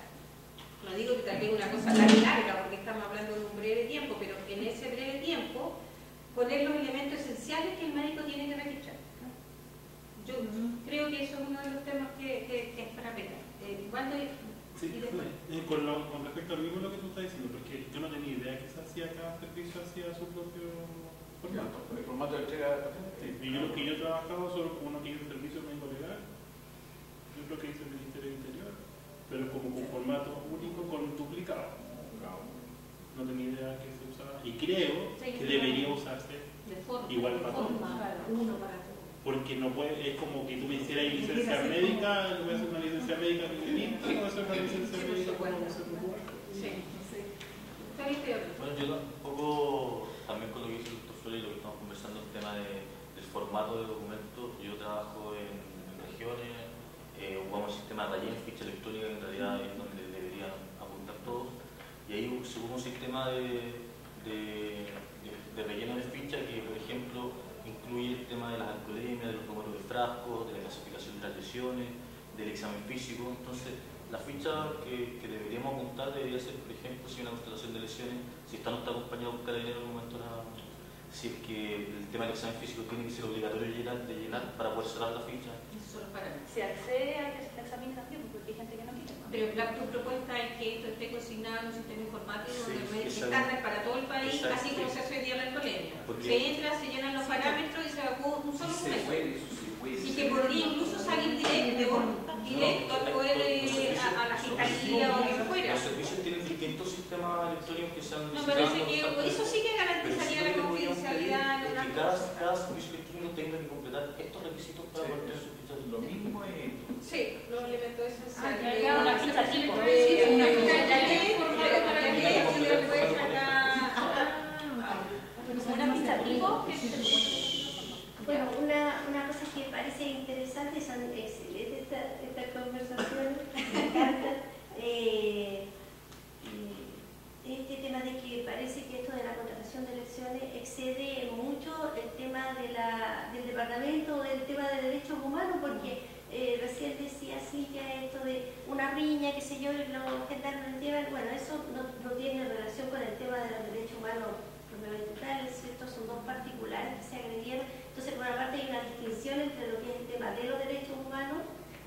No digo que tal vez una cosa larga, porque estamos hablando de un breve tiempo, pero en ese breve tiempo poner los elementos esenciales que el médico tiene que registrar. Yo creo que eso es uno de los temas que es para pegar. Sí, con respecto al mismo lo que tú estás diciendo, porque yo no tenía idea que se hacía cada servicio hacía su propio formato. El formato de entrega. Sí, y yo lo que yo he trabajado solo con uno que hizo el servicio médico legal, yo creo que hice el Ministerio del Interior, pero como con formato único con duplicado. No tenía idea que se usaba y creo que debería usarse igual para todos. Uno para todos. Porque no puede, es como que tú me hicieras licencia médica, yo voy a hacer una licencia médica que distinta, voy a hacer una licencia médica como se preocupa. Sí. Bueno, yo tampoco, también con lo que dice el doctor Flores y lo que estamos conversando, el tema del formato de documentos, yo trabajo en regiones, ocupamos el sistema de relleno, ficha electrónica, que en realidad es donde deberían apuntar todos, y ahí se usa un sistema de relleno de ficha que, por ejemplo, incluye el tema de las alcoholemias, de los números de frascos, de la clasificación de las lesiones, del examen físico. Entonces, la ficha que deberíamos apuntar debería ser, por ejemplo, si hay una constatación de lesiones, si no está acompañado por carabinero en el momento si es que el tema del examen físico tiene que ser obligatorio de llenar para poder cerrar la ficha. Solo para mí. Se accede al examen también, porque hay gente que no quiere. Pero tu propuesta es que esto esté consignado en un sistema informático Sí, donde hay exacto. estándar para todo el país, Exacto, así como sí. se hace hoy día en la alcoholemia. Porque- Se entra, se llenan los parámetros y se evacúa un solo documento. Y que ser. podría incluso salir directo al poder a la fiscalía o lo que fuera. Los servicios tienen distintos sistemas electrónicos que se han No, pero eso sí que garantizaría la confidencialidad en una que cosa. cada servicio electrónico tenga que completar estos requisitos para poder tener su ficha. Lo mismo es. Sí, los elementos esenciales. que haya una ficha tipo. Sí, una Sí, ficha sí, tipo, para que se le puede sacar. Una ficha tipo. Bueno, una cosa que parece interesante, son excelentes estas conversaciones, me encantan. Este tema de que parece que esto de la contratación de elecciones excede mucho el tema del departamento, del tema de derechos humanos, porque recién decía Silvia esto de una riña, qué sé yo, y los gendarmes llevan, bueno, eso no tiene relación con el tema de los derechos humanos propiamente tal, ¿cierto? Son dos particulares que se agredieron. Entonces, por una parte hay una distinción entre lo que es el tema de los derechos humanos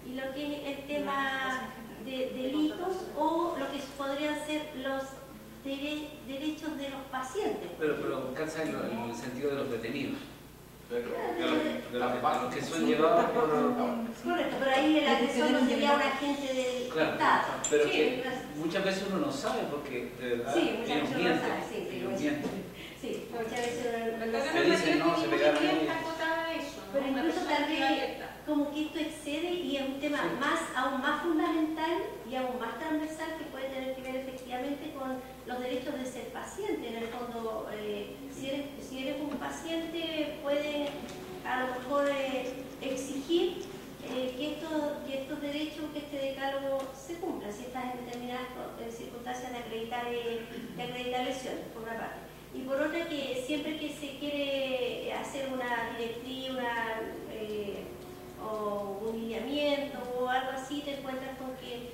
y lo que es el tema de delitos o lo que podrían ser los derechos de los pacientes. Pero calza en el sentido de los detenidos. De Los que son llevados por... Correcto, pero ahí el agresor no sería un agente del Claro, Estado. pero Sí, que muchas veces uno no sabe porque de verdad sí, muchas ellos veces uno mienten. sabe, sí, Ellos sí, mienten. sí, muchas veces uno no La sabe. Me dicen, no, se pegaron ellos. está acotada a eso, ¿no? Pero Una incluso persona tal que vez está abierta. como que esto excede y es un tema Sí. aún más fundamental y aún más transversal que puede tener que ver efectivamente con los derechos de ser paciente. En el fondo, si eres un paciente, puedes a lo mejor exigir que estos derechos, que este decálogo se cumpla, si estás en determinadas circunstancias de acreditar lesiones, por una parte. Y por otra, que siempre que se quiere hacer una directriz, o un lineamiento o algo así, te encuentras con que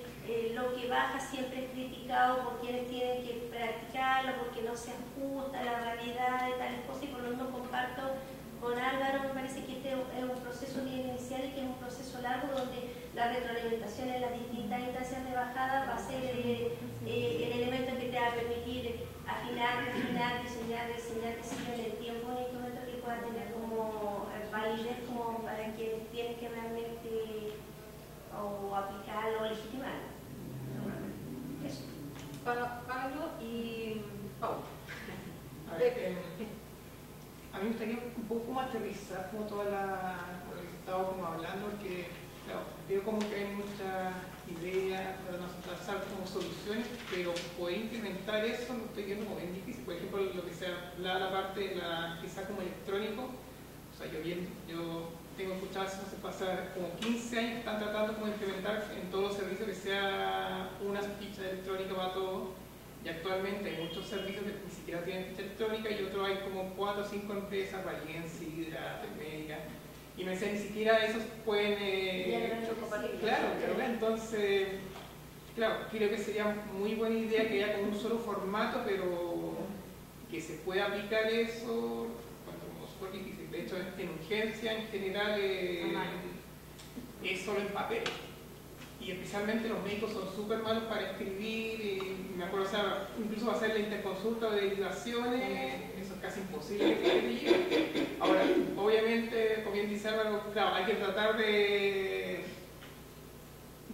lo que baja siempre es criticado por quienes tienen que practicarlo, porque no se ajusta a la realidad de tales cosas, y por lo menos comparto con Álvaro, me parece que este es un proceso bien inicial y que es un proceso largo donde la retroalimentación en las distintas instancias de bajada va a ser el elemento que te va a permitir afinar, diseñar en el tiempo un instrumento que pueda tener como validez como para quien tiene que realmente o aplicarlo o legitimarlo. Eso. Pablo y Pau. A ver, a mí me gustaría un poco como aterrizar como toda lo que estaba como hablando, porque claro, veo como que hay muchas ideas para nosotros trazar como soluciones, pero poder implementar eso lo estoy viendo como bien difícil. Por ejemplo, lo que se habla la parte quizá como electrónico, o sea, yo tengo escuchado hace pasar como 15 años que están tratando como de implementar en todos los servicios que sea una ficha electrónica para todo. Y actualmente hay muchos servicios que ni siquiera tienen ficha electrónica y otros hay como 4 o 5 empresas, Valencia, Hidra, Telmédica, y me dicen ni siquiera esos pueden... claro, entonces, claro, creo que sería muy buena idea que haya como un solo formato, pero que se pueda aplicar eso, bueno, como súper difícil. De hecho, en urgencia en general es solo en papel. Y especialmente los médicos son súper malos para escribir, y me acuerdo, o sea, incluso hacer la interconsulta de derivaciones, eso es casi imposible que te llegue. Ahora, obviamente, como bien dice Álvaro, claro, hay que tratar de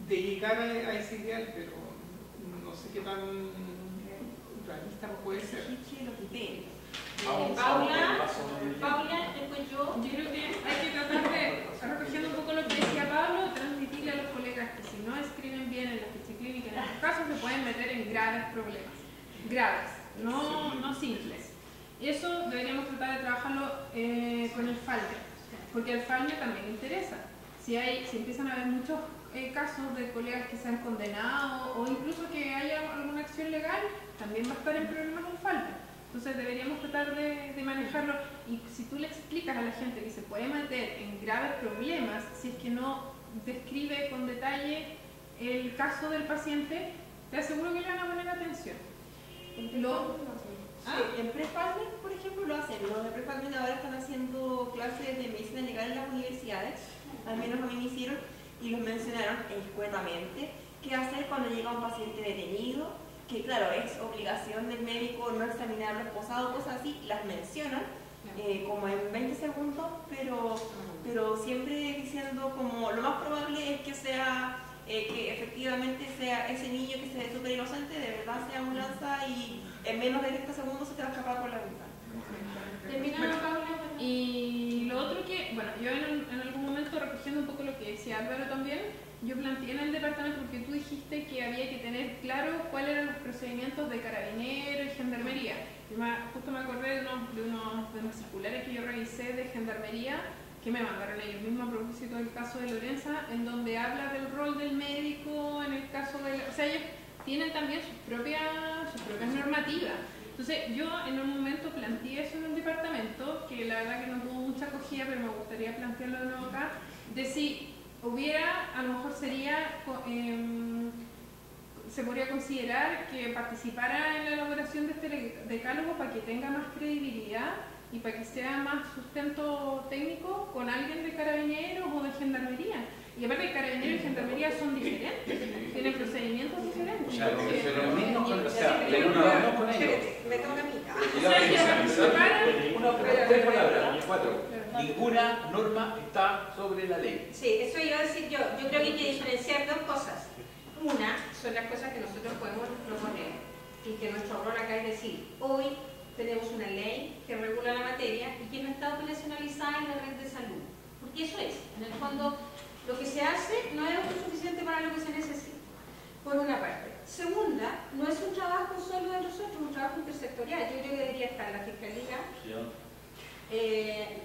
llegar a ese ideal, pero no sé qué tan realista puede ser. Paula, después yo creo que hay que tratar de, recogiendo un poco lo que decía Pablo, transmitirle a los colegas que si no escriben bien en la ficha clínica, en estos casos se pueden meter en graves problemas, graves, no simples. Y eso deberíamos tratar de trabajarlo con el FALME, porque al FALME también interesa. Si empiezan a haber muchos casos de colegas que se han condenado o incluso que haya alguna acción legal, también va a estar en problemas el FALME. Entonces deberíamos tratar de manejarlo, y si tú le explicas a la gente que se puede meter en graves problemas si es que no describe con detalle el caso del paciente, te aseguro que le van a poner atención. En Prefalmen, por ejemplo, lo hacen. Los de Prefalmen ahora están haciendo clases de medicina legal en las universidades, al menos a mí me hicieron, y los mencionaron escuetamente qué hacer cuando llega un paciente detenido, que claro, es obligación del médico no examinarlo esposado, cosas así, las mencionan como en 20 segundos, pero siempre diciendo como lo más probable es que sea que efectivamente sea ese niño que se ve súper inocente, de verdad sea un lanza y en menos de 30 segundos se te va a escapar por la ventana. Terminamos, Paula. Y lo otro que, bueno, yo en algún momento, recogiendo un poco lo que decía Álvaro también, yo planteé en el departamento, porque tú dijiste que había que tener claro cuáles eran los procedimientos de carabinero y gendarmería. Justo me acordé de unas circulares que yo revisé de gendarmería, que me mandaron ellos mismos a propósito del caso de Lorenza, en donde habla del rol del médico en el caso de... O sea, ellos tienen también sus propias normativas. Entonces, yo en un momento planteé eso en el departamento, que la verdad que no tuvo mucha acogida, pero me gustaría plantearlo de nuevo acá, de si hubiera, a lo mejor se podría considerar que participara en la elaboración de este decálogo para que tenga más credibilidad y para que sea más sustento técnico con alguien de carabineros o de gendarmería. Y aparte, carabineros y gendarmería son diferentes, tienen procedimientos diferentes. O sea, lo mismo con, o sea, le uno con ellos. Me toca a mí. Tres palabras, 4. Ninguna norma está sobre la ley. Sí, eso iba a decir yo. Yo creo que hay que diferenciar dos cosas. Una son las cosas que nosotros podemos proponer y que nuestro rol acá es decir, hoy tenemos una ley que regula la materia y que no está operacionalizada en la red de salud. Porque eso es, en el fondo, lo que se hace no es lo suficiente para lo que se necesita, por una parte. Segunda, no es un trabajo solo de nosotros, es un trabajo intersectorial. Yo creo que debería estar la Fiscalía,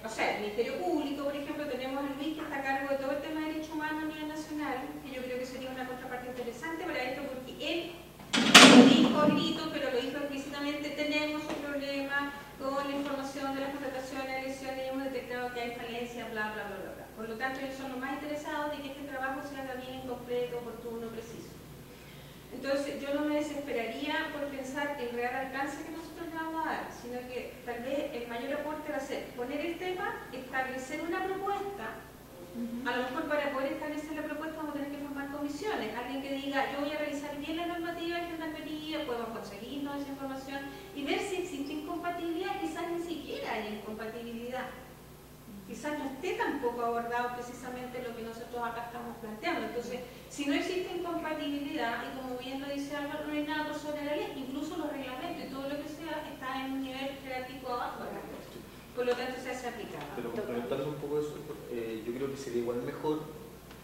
o sea, el Ministerio Público, por ejemplo, tenemos a Luis que está a cargo de todo el tema de derechos humanos a nivel nacional, que yo creo que sería una contraparte interesante para esto, porque él lo dijo a grito, pero lo dijo explícitamente, tenemos un problema con la información de las contrataciones, elecciones, y hemos detectado que hay falencias, bla, bla, bla, bla, bla. Por lo tanto, ellos son los más interesados de que este trabajo se haga bien, completo, oportuno, preciso. Entonces, yo no me desesperaría por pensar el real alcance que nosotros le vamos a dar, sino que tal vez el mayor aporte va a ser poner el tema, establecer una propuesta. A lo mejor para poder establecer la propuesta vamos a tener que formar comisiones. Alguien que diga, yo voy a revisar bien la normativa de gendarmería, podemos conseguirnos esa información y ver si existe incompatibilidad. Quizás ni siquiera hay incompatibilidad. Quizás no esté tampoco abordado precisamente lo que nosotros acá estamos planteando. Entonces, si no existe incompatibilidad, y como bien lo dice Álvaro, no hay nada por sobre la ley, incluso los reglamentos y todo lo que sea está en un nivel jerárquico abajo de la ley. Por lo tanto, se hace aplicado. Pero complementando un poco eso, yo creo que sería igual mejor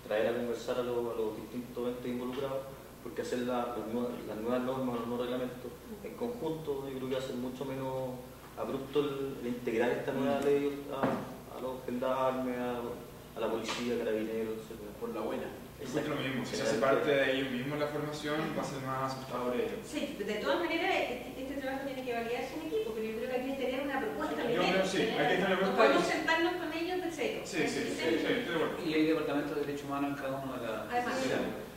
traer a conversar a los distintos entes involucrados, porque hacer las nuevas normas, los nuevos reglamentos en conjunto, yo creo que va a ser mucho menos abrupto el integrar esta nueva ley a los gendarmes, a la policía, carabineros, etc. Por la buena. Es lo mismo, si se hace parte de ellos mismos la formación, va a ser más asustador ellos. Sí, de todas maneras, este trabajo tiene que validarse en equipo, pero yo creo que hay que tener una propuesta. Yo creo sí, hay que tener una no propuesta. podemos sentarnos con ellos de cero. Sí, estoy de acuerdo. Y hay departamentos de derechos humanos en cada uno de las... Además,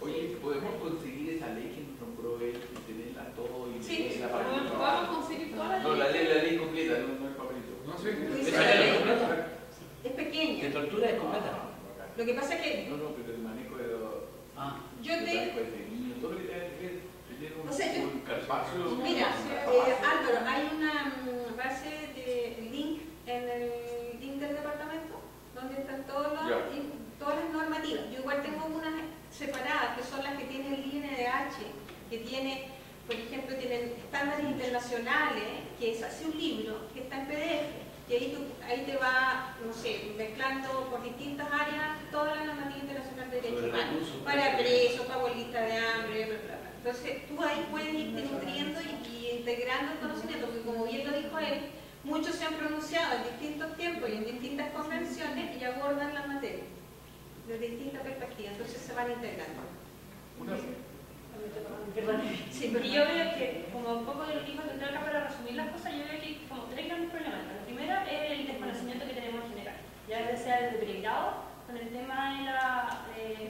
Oye, ¿podemos conseguir esa ley que nos nombró él y tenerla todo y sí, la podemos conseguir toda la ley. No, la ley completa, no el papelito. No, sí. es pequeña. De tortura es completa. Lo que pasa es que No, pero el manejo de los... yo te... todo lo que tenga que ver, O sea, yo... un carpacio... Mira, Álvaro, hay una base de link en el link del departamento donde están todas las normativas. Yo igual tengo unas separadas que son las que tiene el INDH, que tiene, por ejemplo, tienen estándares internacionales, que es así un libro que está en PDF. Y ahí te va, no sé, mezclando por distintas áreas toda la normativa internacional de derechos humanos, para presos, para huelguistas de hambre, bla, bla, bla. Entonces tú ahí puedes irte nutriendo y integrando el conocimiento, porque como bien lo dijo él, muchos se han pronunciado en distintos tiempos y en distintas convenciones y abordan la materia desde distintas perspectivas, entonces se van integrando. Sí, porque yo veo que, como un poco de lo que dijo acá para resumir las cosas, yo veo que hay como tres grandes problemáticas. La primera es el desconocimiento que tenemos en general, ya sea desde pregrado, con el tema de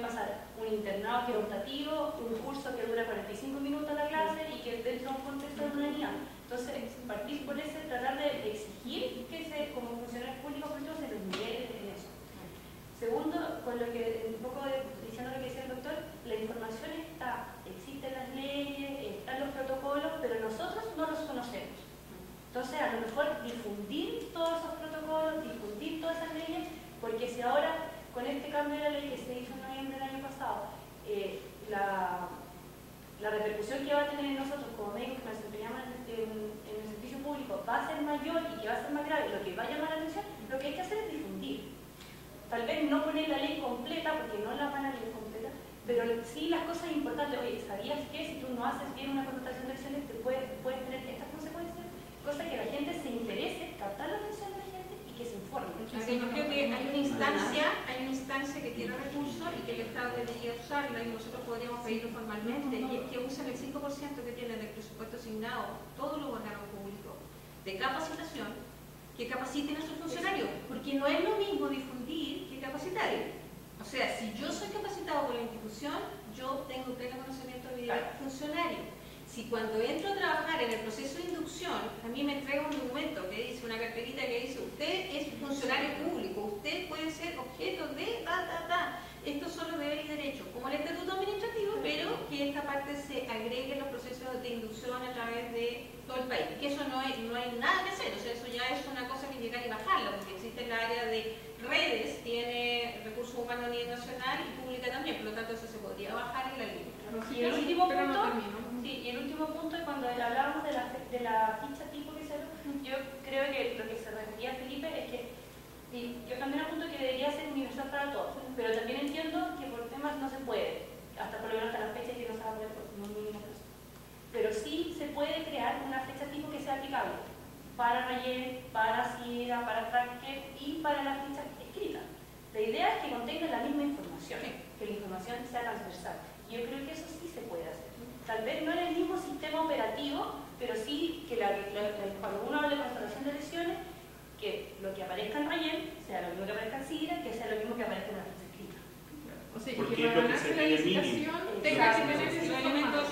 pasar un internado que es optativo, un curso que dura 45 minutos la clase y que dentro de un contexto de una unidad. Entonces, partir por ese, tratar de exigir que como funcionarios públicos se los nivele en eso. Segundo, con lo que, un poco diciendo lo que decía el doctor, la información está, existen las leyes, están los protocolos, pero nosotros no los conocemos. Entonces, a lo mejor difundir todos esos protocolos, difundir todas esas leyes, porque si ahora, con este cambio de la ley que se hizo en noviembre del año pasado, la repercusión que va a tener en nosotros como médicos que nos desempeñamos en el servicio público va a ser mayor y que va a ser más grave, lo que va a llamar la atención, lo que hay que hacer es difundir. Tal vez no poner la ley completa, porque no la van a leer completa, pero sí las cosas importantes. Oye, ¿sabías que si tú no haces bien una contratación de elecciones te puedes tener estas consecuencias? Cosa que la gente se interese, captar la atención de la gente y que se informe. Yo creo que hay una instancia que tiene recursos y que el Estado debería usarla y nosotros podríamos pedirlo formalmente, y es que usen el 5% que tienen del presupuesto asignado todos los órganos públicos de capacitación, que capaciten a sus funcionarios, porque no es lo mismo difundir que capacitar. O sea, si yo soy capacitado por la institución, yo tengo pleno conocimiento de mi funcionario. Si cuando entro a trabajar en el proceso de inducción, a mí me entrega un documento que dice, una carterita que dice, usted es funcionario público, usted puede ser objeto de estos son los deberes y derechos, como el estatuto administrativo, pero que esta parte se agregue en los procesos de inducción a través de todo el país. Que eso no hay nada que hacer, o sea, eso ya es una cosa que llegar y bajarla, porque existe el área de redes, tiene recursos humanos a nivel nacional y pública también, por lo tanto eso se podría bajar en la línea. Y el último punto es cuando hablábamos de la ficha tipo que yo creo que lo que se refería a Felipe es que yo también apunto que debería ser universal para todos, pero también entiendo que por temas no se puede, hasta por lo menos hasta la fecha que no se va a poder por un mínimo plazo. Pero sí se puede crear una fecha tipo que sea aplicable para Rayel, para SIDA, para Tracker y para la ficha escrita. La idea es que contenga la misma información, que la información sea transversal. Yo creo que eso sí se puede hacer. Tal vez no en el mismo sistema operativo, pero sí que cuando uno habla de constatación de lesiones, que lo que aparezca en Rayel sea lo mismo que aparezca en SIDA, que sea lo mismo que aparezca en la ficha escrita. O sea, porque que para ganarse la licitación tenga que tener esos elementos.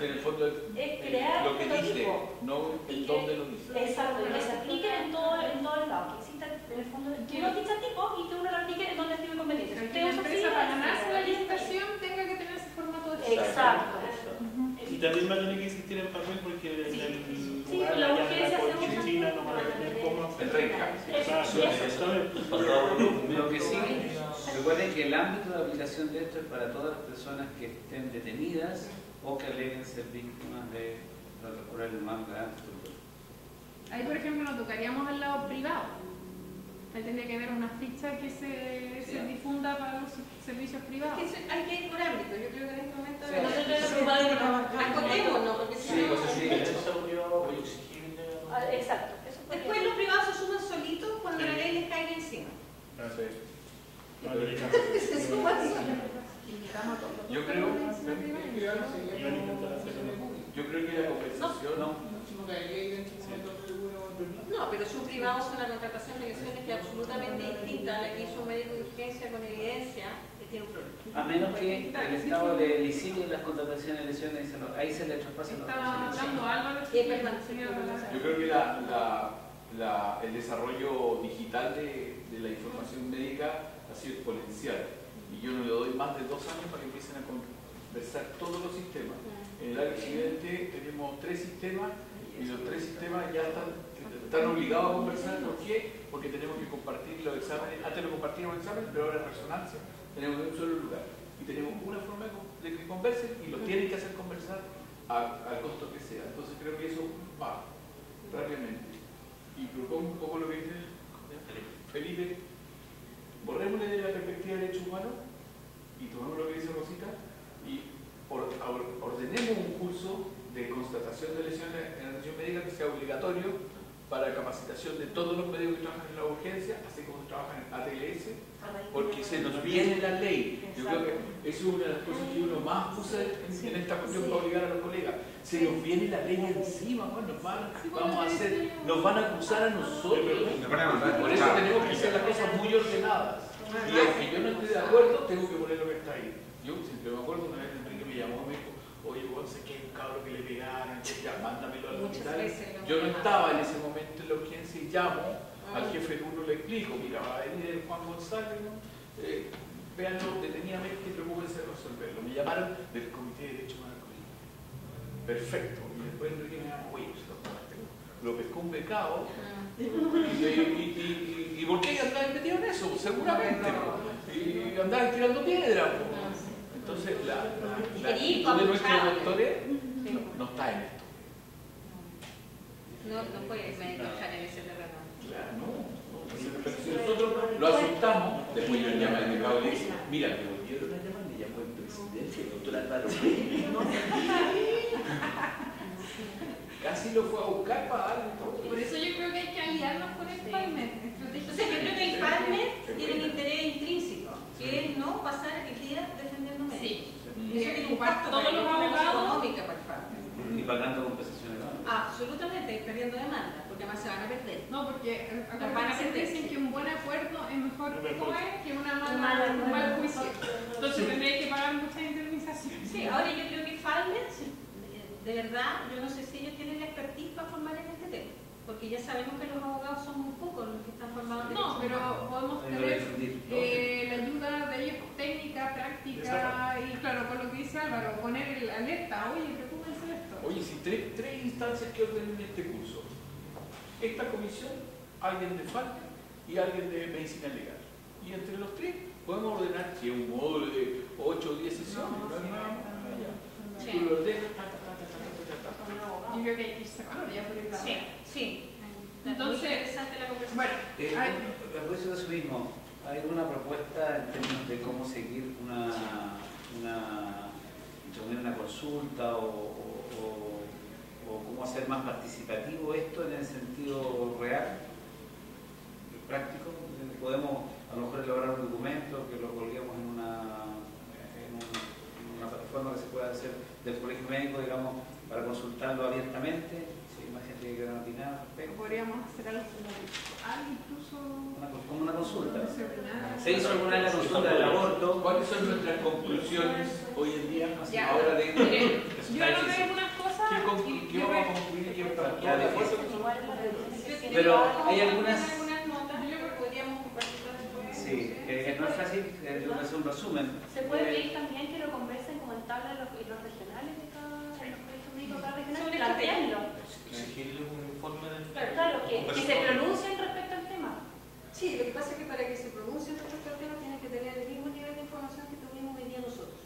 En el fondo es crear lo que dice, prototipo. no el dónde lo dice. Exacto, y que se aplique en todo el lado, que exista en el fondo que uno ficha tipo y que uno lo aplique en donde esté conveniente. Que la empresa para ganarse la licitación tenga que tener ese formato de ficha. Exacto. Y también va a tener que existir en papel porque en el lugar la allá de urgencia la se usa China no van a tener cómo hacer. El renca. Lo que sí, recuerden que el ámbito de aplicación de esto es para todas las personas que estén detenidas o que aleguen ser víctimas de tratos corporales más graves. Ahí, por ejemplo, nos tocaríamos al lado privado. Ahí tendría que haber una ficha que se difunda para los servicios privados. Es que hay que ir por ámbito. Yo creo que en este momento acotémonos, porque si no... Exacto. Después los privados se suman solitos cuando la ley les caiga encima. Se suman Yo creo que la compensación no, pero su privado es una contratación de lesiones que es absolutamente distinta a la que hizo un médico de urgencia con evidencia que tiene un problema. A menos que el Estado le licilie las contrataciones de lesiones, ahí se le traspasan los Yo creo que el desarrollo digital de la información médica ha sido exponencial y yo no le doy más de 2 años para que empiecen a conversar todos los sistemas. En el área occidente tenemos 3 sistemas y los 3 sistemas ya están obligados a conversar. ¿Por qué? Porque tenemos que compartir los exámenes. Antes lo compartíamos exámenes, pero ahora es resonancia. Tenemos en un solo lugar y tenemos una forma de que conversen y lo tienen que hacer conversar al costo que sea. Entonces creo que eso va rápidamente. Y propongo un poco lo que dice Felipe. Borrémosle de la perspectiva de derechos humanos y tomemos lo que dice Rosita y ordenemos un curso de constatación de lesiones en atención médica que sea obligatorio para capacitación de todos los médicos que trabajan en la urgencia, así como trabajan en ATLS, porque se nos viene la ley. Yo creo que eso es una de las cosas que uno más usa en esta cuestión para obligar a los colegas. Se nos viene la ley encima, pues nos van a acusar a nosotros. Por eso tenemos que hacer las cosas muy ordenadas. Y aunque yo no esté de acuerdo, tengo que poner lo que está ahí. Yo siempre me acuerdo una vez Enrique me llamó y me dijo, oye, vos sé que hay un cabro que le pegaron, ya mándamelo al hospital. Yo no estaba en ese momento en la urgencia y llamo al jefe de uno, le explico, mira, va a venir Juan González, ¿no? Véanlo detenidamente y preocúpense de resolverlo. Me llamaron del Comité de Derechos Humanos. Perfecto. Y después Enrique me llamó, oye, lo pescó un becado. ¿Y por qué andaba metido en eso? Seguramente. Y andaba tirando piedra. Entonces, la actitud de nuestros doctores no está en esto. No puedes trabajar en ese terreno. Claro, no. Pero si nosotros lo asustamos, después yo llamo al becado y le digo, mira, me volvieron a llamar, me llamó el presidente, el doctor Álvaro. Casi lo fue a buscar para algo. Por eso yo creo que hay que aliarnos con el PALMED. Entonces yo creo que el PALMED tiene un interés intrínseco, que es no pasar el día defendiendo médicos. Sí. Eso tiene un pacto todos los abogados económica para el PALMED. Y pagando compensaciones. Absolutamente, perdiendo demanda, porque además se van a perder. No, porque Las van a siempre perder. dicen que un buen acuerdo es mejor que un Mala mal juicio. Entonces tendréis que pagar muchas indemnizaciones. Sí, ahora yo creo que PALMED, de verdad, yo no sé si ellos tienen la expertise para formar en este tema, porque ya sabemos que los abogados son muy pocos los que están formados en No, pero podemos tener la ayuda de ellos técnica, práctica y claro, con lo que dice Álvaro, poner el alerta, oye, preocúpense de esto. Oye, si tres instancias que ordenen este curso. Esta comisión, alguien de FALC y alguien de medicina legal. Y entre los tres podemos ordenar si es un módulo de 8 o 10 sesiones. Tú lo ordenas, Yo creo que hay que irse con ella por el lado. Sí. Entonces, interesante la conversación. bueno, A propósito de eso mismo, ¿hay alguna propuesta en términos de cómo seguir una consulta o cómo hacer más participativo esto en el sentido real, práctico? Podemos a lo mejor elaborar un documento que lo colguemos en una plataforma que se pueda hacer del colegio médico, digamos, para consultarlo abiertamente. Si hay más gente que quiera opinar al respecto. podríamos hacer algo incluso Como una consulta. disciplinar. Se hizo alguna vez la consulta del aborto. ¿Cuáles son nuestras conclusiones hoy en día? Ya. Ahora de Miren, yo anoté algunas cosas ¿Qué vamos a concluir? Ya, de acuerdo. Pero hay algunas. Algunas notas que podríamos compartirlas después. Sí, que no es fácil, es un resumen. Se puede pedir también que lo conversen como en tabla de los regionales de cada colegio médico, cada regional, plantearlo. Exigirle un informe del. Claro, que se pronuncien respecto al tema. Sí, lo que pasa es que para que se pronuncie respecto al tema tienen que tener el mismo nivel de información que tuvimos hoy día nosotros.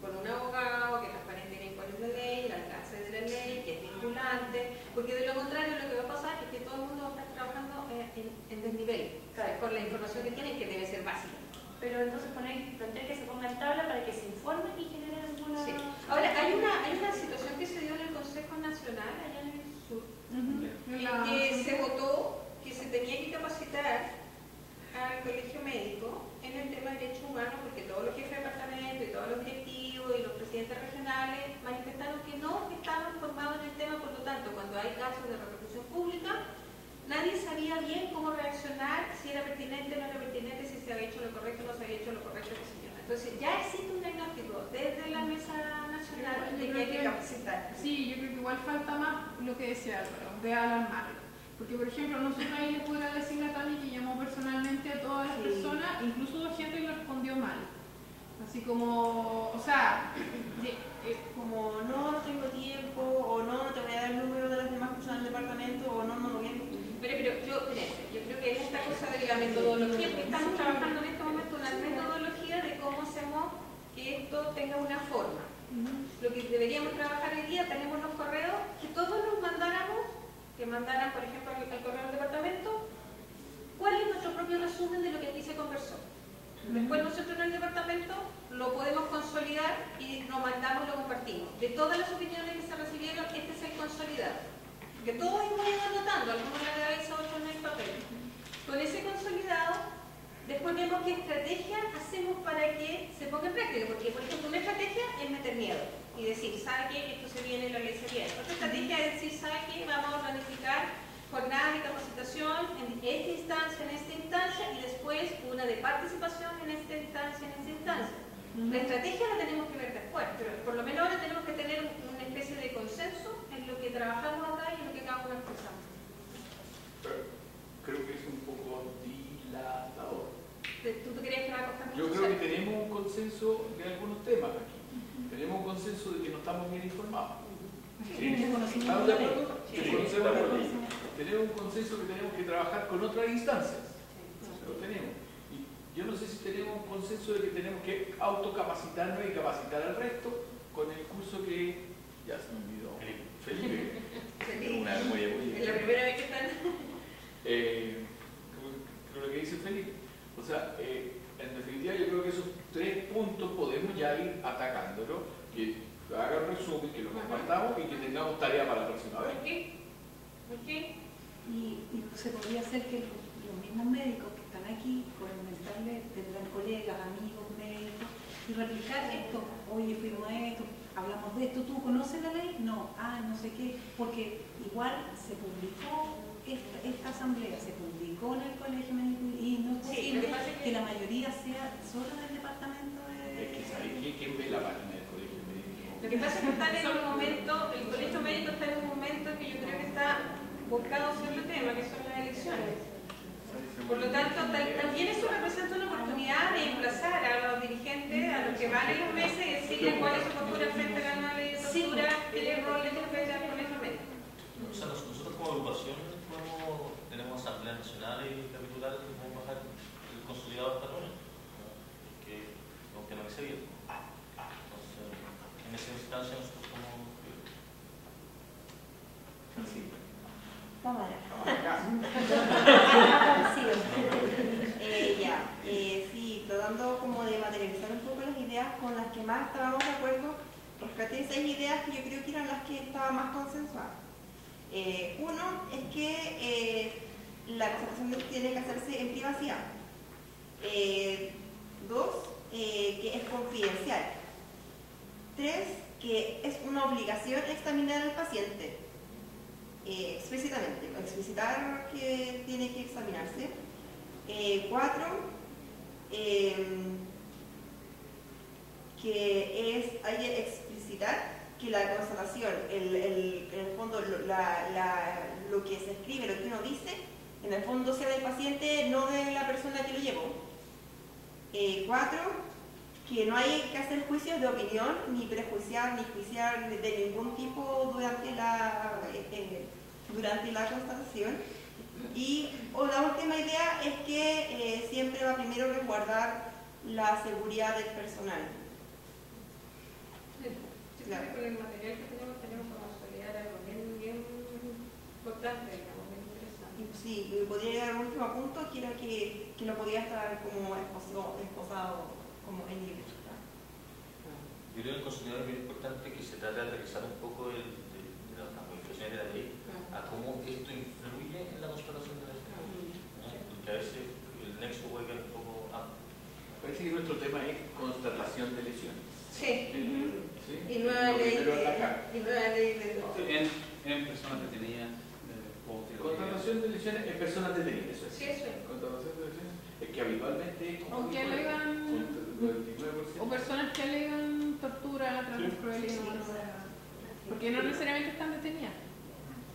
Con un abogado que transparente bien cuál es la ley, el alcance de la ley, que es vinculante, porque de lo contrario lo que va a pasar es que todo el mundo va a estar trabajando en desnivel, con la información que tienen, que debe ser básica. Pero entonces plantear que se ponga en tabla para que se informen y generen alguna... Sí. Ahora, hay una situación que se dio en el Consejo Nacional, allá en el sur, en que se votó que se tenía que capacitar al colegio médico en el tema de derechos humanos, porque todos los jefes de departamento y todos los directivos y los presidentes regionales manifestaron que no estaban formados en el tema, por lo tanto, cuando hay casos de repercusión pública, nadie sabía bien cómo reaccionar, si era pertinente o no era pertinente, si se había hecho lo correcto o no se había hecho lo correcto, qué sé yo. Entonces, ya existe un diagnóstico desde la Mesa Nacional de que hay que capacitar. Sí, yo creo que igual falta más lo que decía Álvaro, de alarmarlo. Porque, por ejemplo, nosotros ahí les podrá decir a Tami que llamó personalmente a todas las personas, incluso hubo gente que le respondió mal. Así como, o sea, como no tengo tiempo, o no te voy a dar el número de las demás personas del departamento, o no lo voy a incluir. Pero yo creo que es esta cosa de la metodología, porque estamos trabajando en este momento una metodología de cómo hacemos que esto tenga una forma. Lo que deberíamos trabajar hoy día, tenemos los correos, que todos nos mandáramos, que mandaran, por ejemplo, al correo del departamento, cuál es nuestro propio resumen de lo que aquí se conversó. Después nosotros en el departamento lo podemos consolidar y lo mandamos y lo compartimos. De todas las opiniones que se recibieron, este es el consolidado. Que todos hemos ido anotando, algunos le habéis a otros en el papel. Con ese consolidado, después vemos qué estrategia hacemos para que se ponga en práctica. Porque, por ejemplo, una estrategia es meter miedo y decir, ¿sabe qué? Esto se viene, la ley se viene. Otra estrategia es decir, ¿sabe qué? Vamos a planificar jornadas de capacitación en esta instancia, y después una de participación en esta instancia, La estrategia la tenemos que ver después, pero por lo menos ahora tenemos que tener una especie de consenso en lo que trabajamos acá y en lo que cada uno expresamos. Pero creo que es un poco dilatador. ¿Tú crees que va a costar mucho? Yo creo que tenemos un consenso de algunos temas aquí. Tenemos un consenso de que no estamos bien informados. ¿Estamos de acuerdo? Tenemos un consenso que tenemos que trabajar con otras instancias. Lo tenemos. Y yo no sé si tenemos un consenso de que tenemos que autocapacitarnos y capacitar al resto con el curso que ya se me olvidó. Felipe. Tengo una memoria muy bien. Es la primera vez que están. Creo lo que dice Felipe. O sea, en definitiva yo creo que esos 3 puntos podemos ya ir atacándolos, que haga un resumen, que lo compartamos y que tengamos tarea para la próxima vez. ¿Por qué? Y se podría hacer que los mismos médicos que están aquí, comentarles, tendrán colegas, amigos, médicos, y replicar esto. Oye, fuimos a esto, hablamos de esto, ¿tú conoces la ley? No, no sé qué, porque igual se publicó esta asamblea, se publicó en el colegio médico y no es posible que la mayoría sea solo del departamento de... Es que ¿sabes qué? ¿Quién ve la página del colegio médico? Lo que pasa es que están en un momento, el colegio médico está en un momento que yo creo que está buscando un cierto tema, que son las elecciones. Por lo tanto, también eso representa una oportunidad de emplazar a los dirigentes, a los que van en los meses, y decirles cuál es su postura frente a la nueva ley de tortura, qué rol les compete al colegio médico. O sea, nosotros como agrupación tenemos asamblea nacional y capitular que podemos bajar el consolidado hasta lunes, que es un tema que se viene. Entonces, en esa instancia nosotros como... Cámara. Sí, tratando como de materializar un poco las ideas con las que más estábamos de acuerdo, rescaté 6 ideas que yo creo que eran las que estaban más consensuadas. Uno es que la conservación tiene que hacerse en privacidad. 2, que es confidencial. 3, que es una obligación examinar al paciente. Explícitamente, explicitar que tiene que examinarse. 4, que hay que explicitar que la constatación, en el fondo, lo que se escribe, lo que uno dice, en el fondo sea del paciente, no de la persona que lo llevó. 4, que no hay que hacer juicios de opinión, ni prejuiciar, ni juiciar de ningún tipo durante la constatación. Y la última idea es que siempre va primero a resguardar la seguridad del personal. Claro. Con el material que tenemos que consolidar algo bien importante, digamos, bien interesante. Sí, podría llegar a un último punto, que era que no podía estar como esposado como en libre. Yo creo que el consolidador es bien importante que se trate de aterrizar un poco de las modificaciones de la ley a cómo esto influye en la constatación de la ley. Porque a veces el nexo puede quedar un poco amplio. Parece que nuestro tema es constatación de lesiones. Sí. ¿Sí? Y nueva ley de en personas detenidas. Constatación de lesiones en personas detenidas. Eso es. Sí, eso es. Constatación de lesiones es que habitualmente... Aunque alegan... O personas que alegan tortura, tratos crueles, porque no necesariamente están detenidas.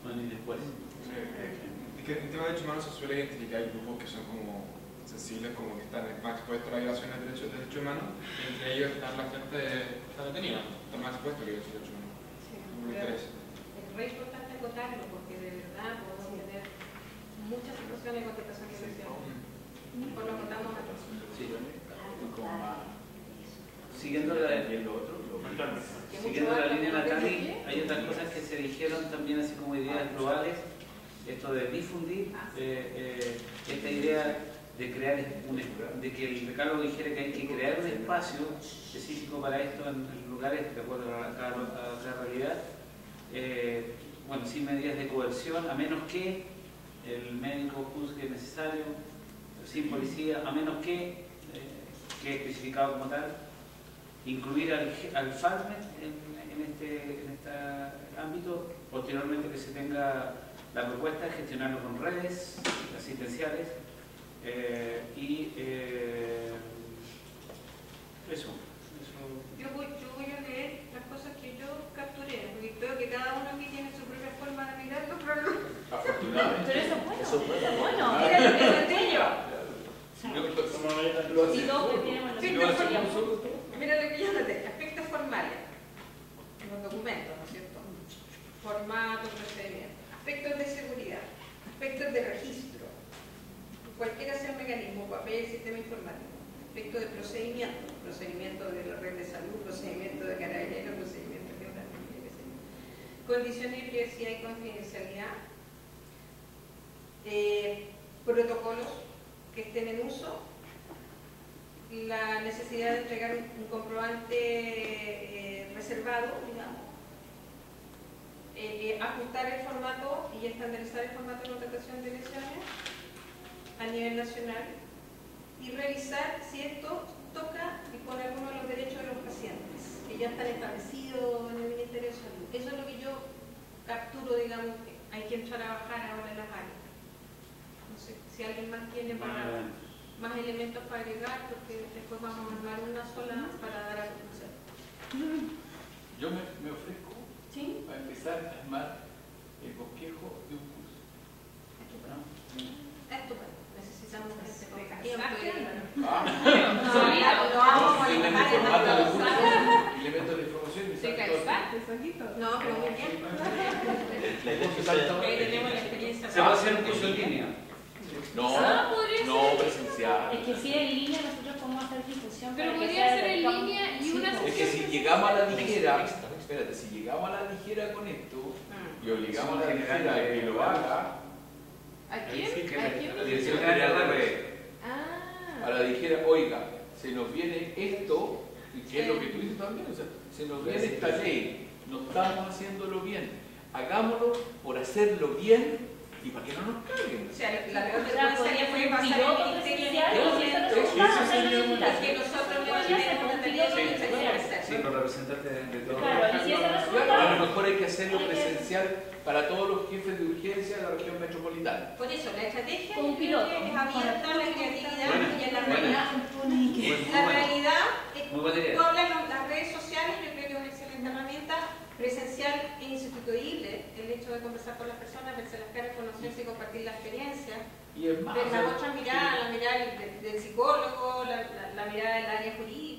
No, ni después. Es que en tema de derechos humanos se suele identificar grupos que son como sensibles, como que están más expuestos a la violación de derechos humanos, y entre ellos están la gente que está detenida, están más expuestos que los derechos humanos. Sí, No me interesa. es re importante acotarlo, porque de verdad podemos tener muchas situaciones de contestación de lesiones. Por lo contamos a todos. Sí. Siguiendo la línea Natalie, hay otras cosas que se dijeron también así como ideas globales, esto de difundir, esta idea de crear de que el decálogo dijera que hay que crear un espacio específico para esto en lugares de acuerdo a cada realidad, bueno, sin medidas de coerción, a menos que el médico juzgue necesario, sin policía, a menos que especificado como tal, incluir al FARMET en este ámbito, posteriormente que se tenga La propuesta es gestionarlo con redes asistenciales eso. Yo voy a leer las cosas que yo capturé, porque veo que cada uno aquí tiene su propia forma de mirar los problemas. Afortunadamente. Pero eso es bueno. Eso es bueno. Mira lo que noté yo. Y todos tenemos los Mira lo que yo noté. Aspectos formales. Los documentos, ¿no es cierto? Formato, procedimiento. Aspectos de seguridad. Aspectos de registro. Cualquiera sea el mecanismo, papel, sistema informático. Aspectos de procedimiento. Procedimiento de la red de salud, procedimiento de carabineros, procedimiento de la condiciones de privacidad y confidencialidad. Protocolos que estén en uso, la necesidad de entregar un comprobante reservado, digamos, ajustar el formato y estandarizar el formato de contratación de lesiones a nivel nacional y revisar si esto toca con alguno de los derechos de los pacientes que ya están establecidos en el Ministerio de Salud. Eso es lo que yo capturo, digamos, que hay que entrar a bajar ahora en las áreas. No sé si alguien más tiene más elementos para agregar, porque después vamos a armar una sola para dar a conocer. Yo me ofrezco a empezar a armar el bosquejo de un curso. Estupendo. Necesitamos este tiempo. Elementos de información y no, pero muy bien. Ahí tenemos la experiencia. ¿Se va a hacer un curso en línea? No, no presencial. Es que si es en línea nosotros podemos hacer difusión. Pero podría ser en línea y una Es que si llegamos a la ligera, espérate, si llegamos a la ligera con esto y obligamos a la ligera a que lo haga, ¿A quién? ¿A quién? la dirección general de redes, a la ligera, oiga, se nos viene esto, y que es lo que tú dices también, o sea, se nos viene esta ley, no estamos haciéndolo bien, hagámoslo por hacerlo bien y para que no nos caguen. O sea, la peor vergüenza puede pasar en el ministerio que nosotros le tenemos una tarea de Sí, con representantes de todo. A lo mejor hay que hacerlo presencial para todos los jefes de urgencia de la región metropolitana. Por eso, la estrategia Con un piloto. es abierta a la creatividad y a la Buena. realidad. La realidad, Muy buena idea. tú hablas de las redes sociales, yo creo que es una excelente herramienta, presencial e insustituible, el hecho de conversar con las personas, verse las caras, conocerse y compartir la experiencia. Y es más, Ver la otra mirada, la mirada del psicólogo, la mirada del área jurídica.